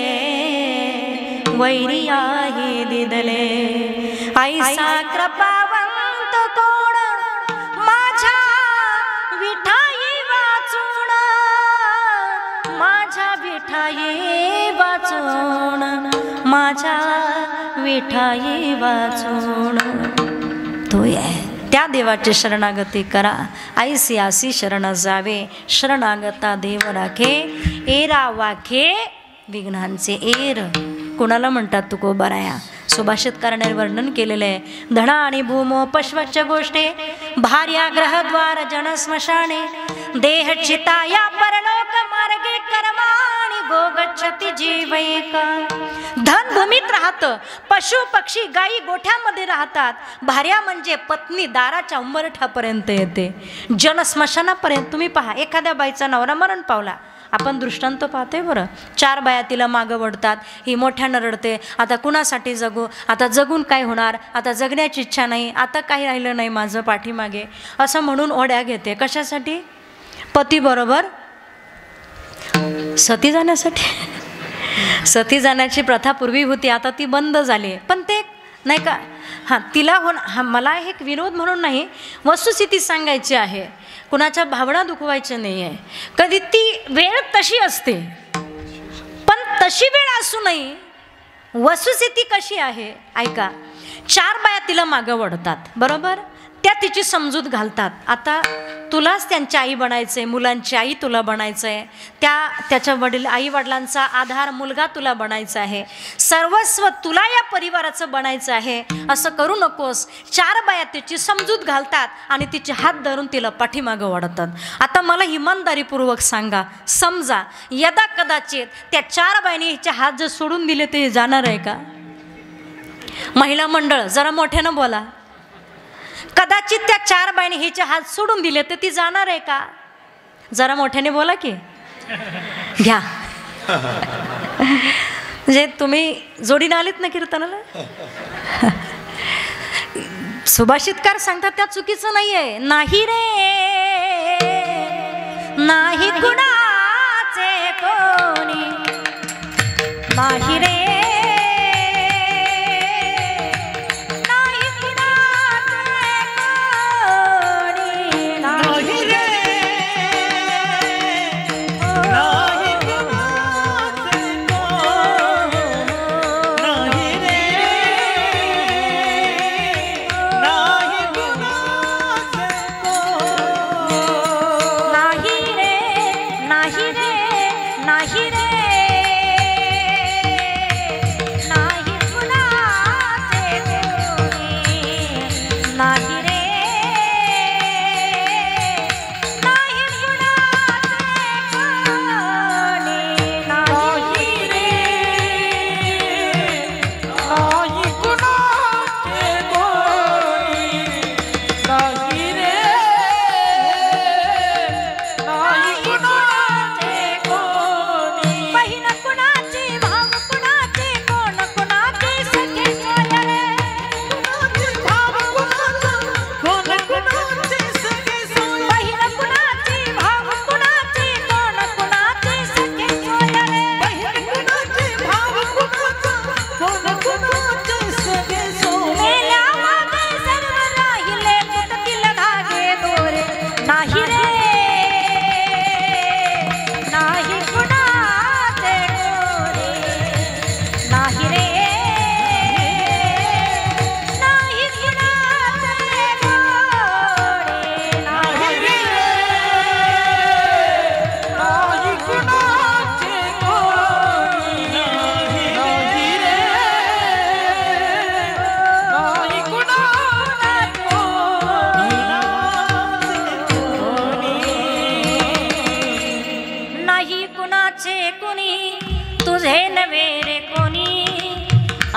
वैरी आहे दिदले. ऐसा कृपावंत कोण माझ्या विठाई वाचून, माझ्या विठाई वाचून, माझ्या विठाई वाचून. तो आहे त्या देवाची शरणागती करा. ऐसी आसी शरण जावे, शरणागता देव राखे, एरा वाखे विघ्नांचे एर. कुणाला म्हणतात तुकोबाराया. सुभाषितकाराने वर्णन केलेलं आहे. धडा आणि भूमो पश्वच्च गोष्टे, भार्या ग्रहद्वार जन स्मशाने, देह चिताया परलोक मार्गे कर्माणि गोगच्छति जीवैका. धन भूमीत राहतं, पशु पक्षी गायी गोठ्यामध्ये राहतात, भार्या म्हणजे पत्नी दाराच्या उंबरठ्यापर्यंत येते, जन स्मशानापर्यंत. तुम्ही पहा, एखाद्या बाईचा नवरा मरण पावला, आपण दृष्टांत पाहतोय बरं. 4 बाया तिला मागं वळतात, ही मोठ्यानं रडते, आता कुणासाठी जगू, आता जगून काय होणार, आता जगण्याची इच्छा नाही, आता काही राहिलं नाही माझं पाठीमागे, असं म्हणून ओढ्या घेते. कशासाठी, पतीबरोबर सती जाण्यासाठी. सती जाण्याची प्रथा पूर्वी होती, आता ती बंद झाली. पण ते नाही का, हां तिला मला एक विनोद म्हणून नाही, वस्तुस्थिती सांगायची आहे, कुणाच्या भावना दुखवायच्या नाही आहे. कधी ती वेळ तशी असते, पण तशी वेळ असू नये. वस्तुस्थिती कशी आहे ऐका. 4 बाया तिला मागं वळतात, बरोबर, त्या तिची समजूत घालतात. आता तुलाच त्यांची आई बनायचं आहे, मुलांची आई तुला बनायचं आहे, त्याच्या आई वडिलांचा आधार मुलगा तुला बनायचा आहे, सर्वस्व तुला या परिवाराचं बनायचं आहे. असं करू नकोस. 4 बाया तिची समजूत घालतात आणि तिचे हात धरून तिला पाठीमागं वाढतात. आता मला इमानदारीपूर्वक सांगा, समजा यदा कदाचित त्या 4 बायांनी हिचे हात जर सोडून दिले ते जाणार आहे का? महिला मंडळ जरा मोठ्यानं बोला. कदाचित त्या 4 बायांनी हिचे हात सोडून दिले तर ती जाणार आहे का? जरा मोठ्याने बोला की. घ्या म्हणजे तुम्ही जोडीने आलेत ना कीर्तनाला. सुभाषितकार सांगतात त्या चुकीचं नाही आहे. नाही रे नाही कुणाचे कोणी, नाही रे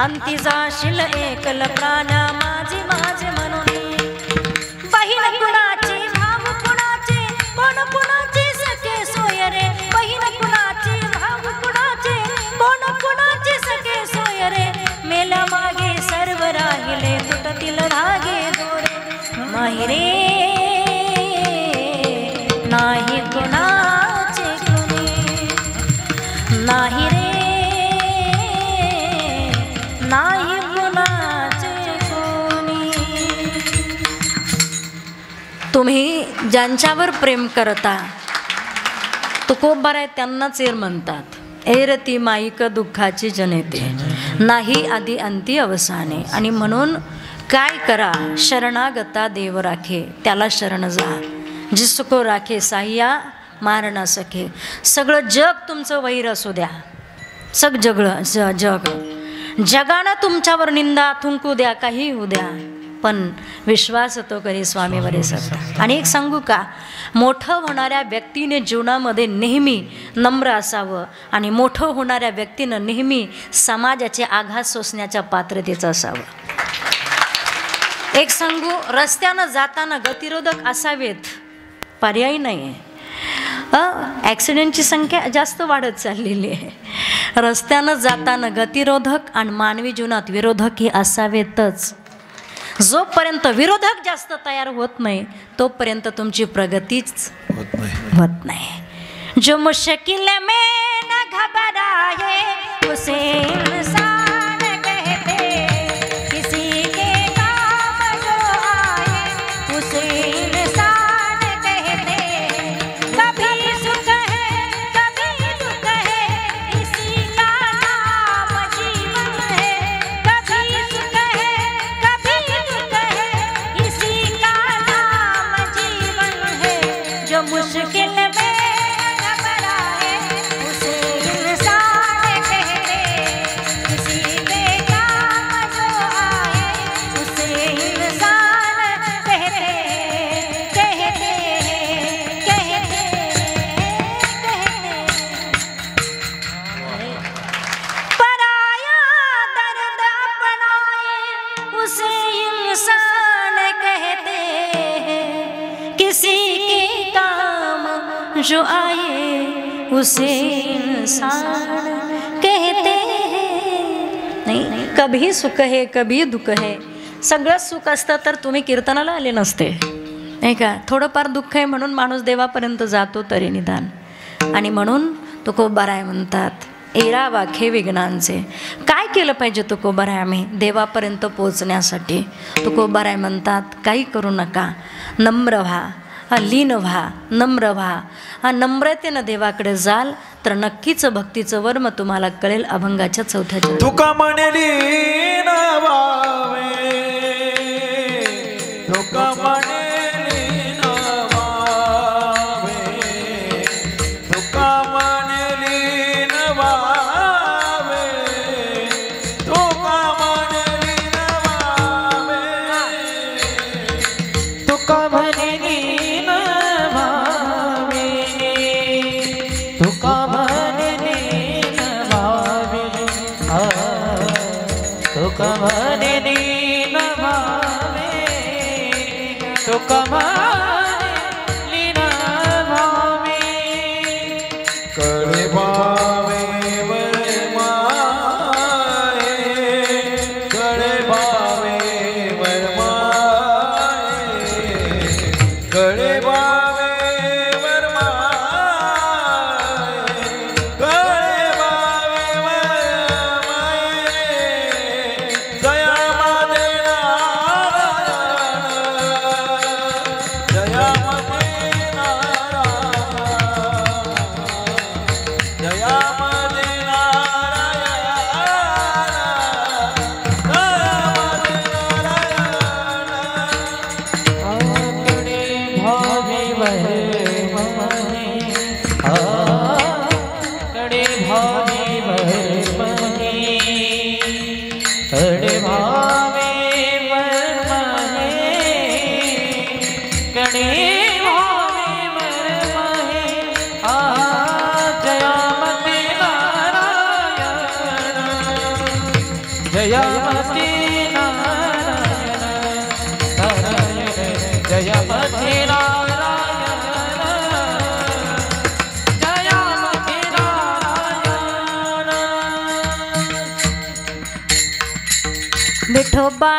अंती जाशील एकल प्राण्या माझी माझे म्हणून बहीण कुणाची भाव कुणाचे कोण कुणाचे सखे सोय रे बहीण कुणाची भाव कुणाचे कोण कुणाचे सखे सोय रे मेल्या मागे सर्व राहिले तुटतील धागे दोरे नाही रे नाही कुणाचे कुणी नाही रे नाही कुणाचे कोणी तुम्ही ज्यांच्यावर प्रेम करता तुकोबार आहे त्यांनाच एर म्हणतात एरती माईक दुःखाची जनेते नाही आधी अंती अवसाने आणि म्हणून काय करा शरणागता देव राखे त्याला शरण जा जिसको राखे साह्या मार ना सखे सगळं जग तुमचं वैर असू द्या सगळं जग जगानं तुमच्यावर निंदा थुंकू द्या काही होऊ द्या पण विश्वास तो करी स्वामीवरे सत्ता आणि एक सांगू का मोठं होणाऱ्या व्यक्तीने जीवनामध्ये नेहमी नम्र असावं आणि मोठं होणाऱ्या व्यक्तीनं नेहमी समाजाचे आघात सोसण्याच्या पात्रतेचं असावं एक सांगू रस्त्यानं जाताना गतिरोधक असावेत पर्यायी नाही आहे ॲक्सिडेंटची संख्या जास्त वाढत चाललेली आहे रस्त्यानं जाताना गतिरोधक आणि मानवी जीवनात विरोधक हे असावेतच जोपर्यंत विरोधक जास्त तयार होत नाही तोपर्यंत तुमची प्रगतीच होत नाही जो मुश्किल में न घबराए उसे इंसान कहते किसी के काम जो आए उसे इंसान कहते कभी सुख है कभी दुख है इसी का नाम जीवन है कभी सुख है कभी दुख है इसी का नाम जीवन है जो मुश्किल में घबराए उसे इंसान कहते किसी के काम जो आए उसे इंसान कहते पराया दर्द अपनाए उसे इंसान कहते हैं किसी के काम जो आए उसे इंसान कहते हैं नाही कभी सुख है कभी दुःख है सगळं सुख असतं तर तुम्ही कीर्तनाला आले नसते नाही का थोडंफार दुःख आहे म्हणून माणूस देवापर्यंत जातो तरी निदान आणि म्हणून तुकोबाराय म्हणतात एरा वाखे विघ्नांचे काय केलं पाहिजे तुकोबाराय आम्ही देवापर्यंत पोचण्यासाठी तुकोबाराय म्हणतात काही करू नका नम्र व्हा लीन व्हा नम्र व्हा नम्रतेनं देवाकडे जाल तर नक्कीच भक्तीचं वर्म तुम्हाला कळेल अभंगाच्या चौथ्या तुका म्हणे लीन व्हावे तुका म्हणे लीन व्हावे तुका म्हणे लीन व्हावे तुका म्हणे लीन व्हावे तुका म्हणे लीन व्हावे तुका म्हणे लीन व्हावे तुका म्हणे लीन व्हावे तुका म्हणे लीन व्हावे कडे भावे वरमाये कडे भावे वरमाये कडे भावे वरमाये कडे भावे वरमाये दया माते नारायण दया माते नारायण दया माते कडे भावे वरमहे कडे भावे वरमहे कडे भावे वरमहे जयामते नारायण जयमती नारायण नारायण जयमती नारायण जयमती नारायण विठोबा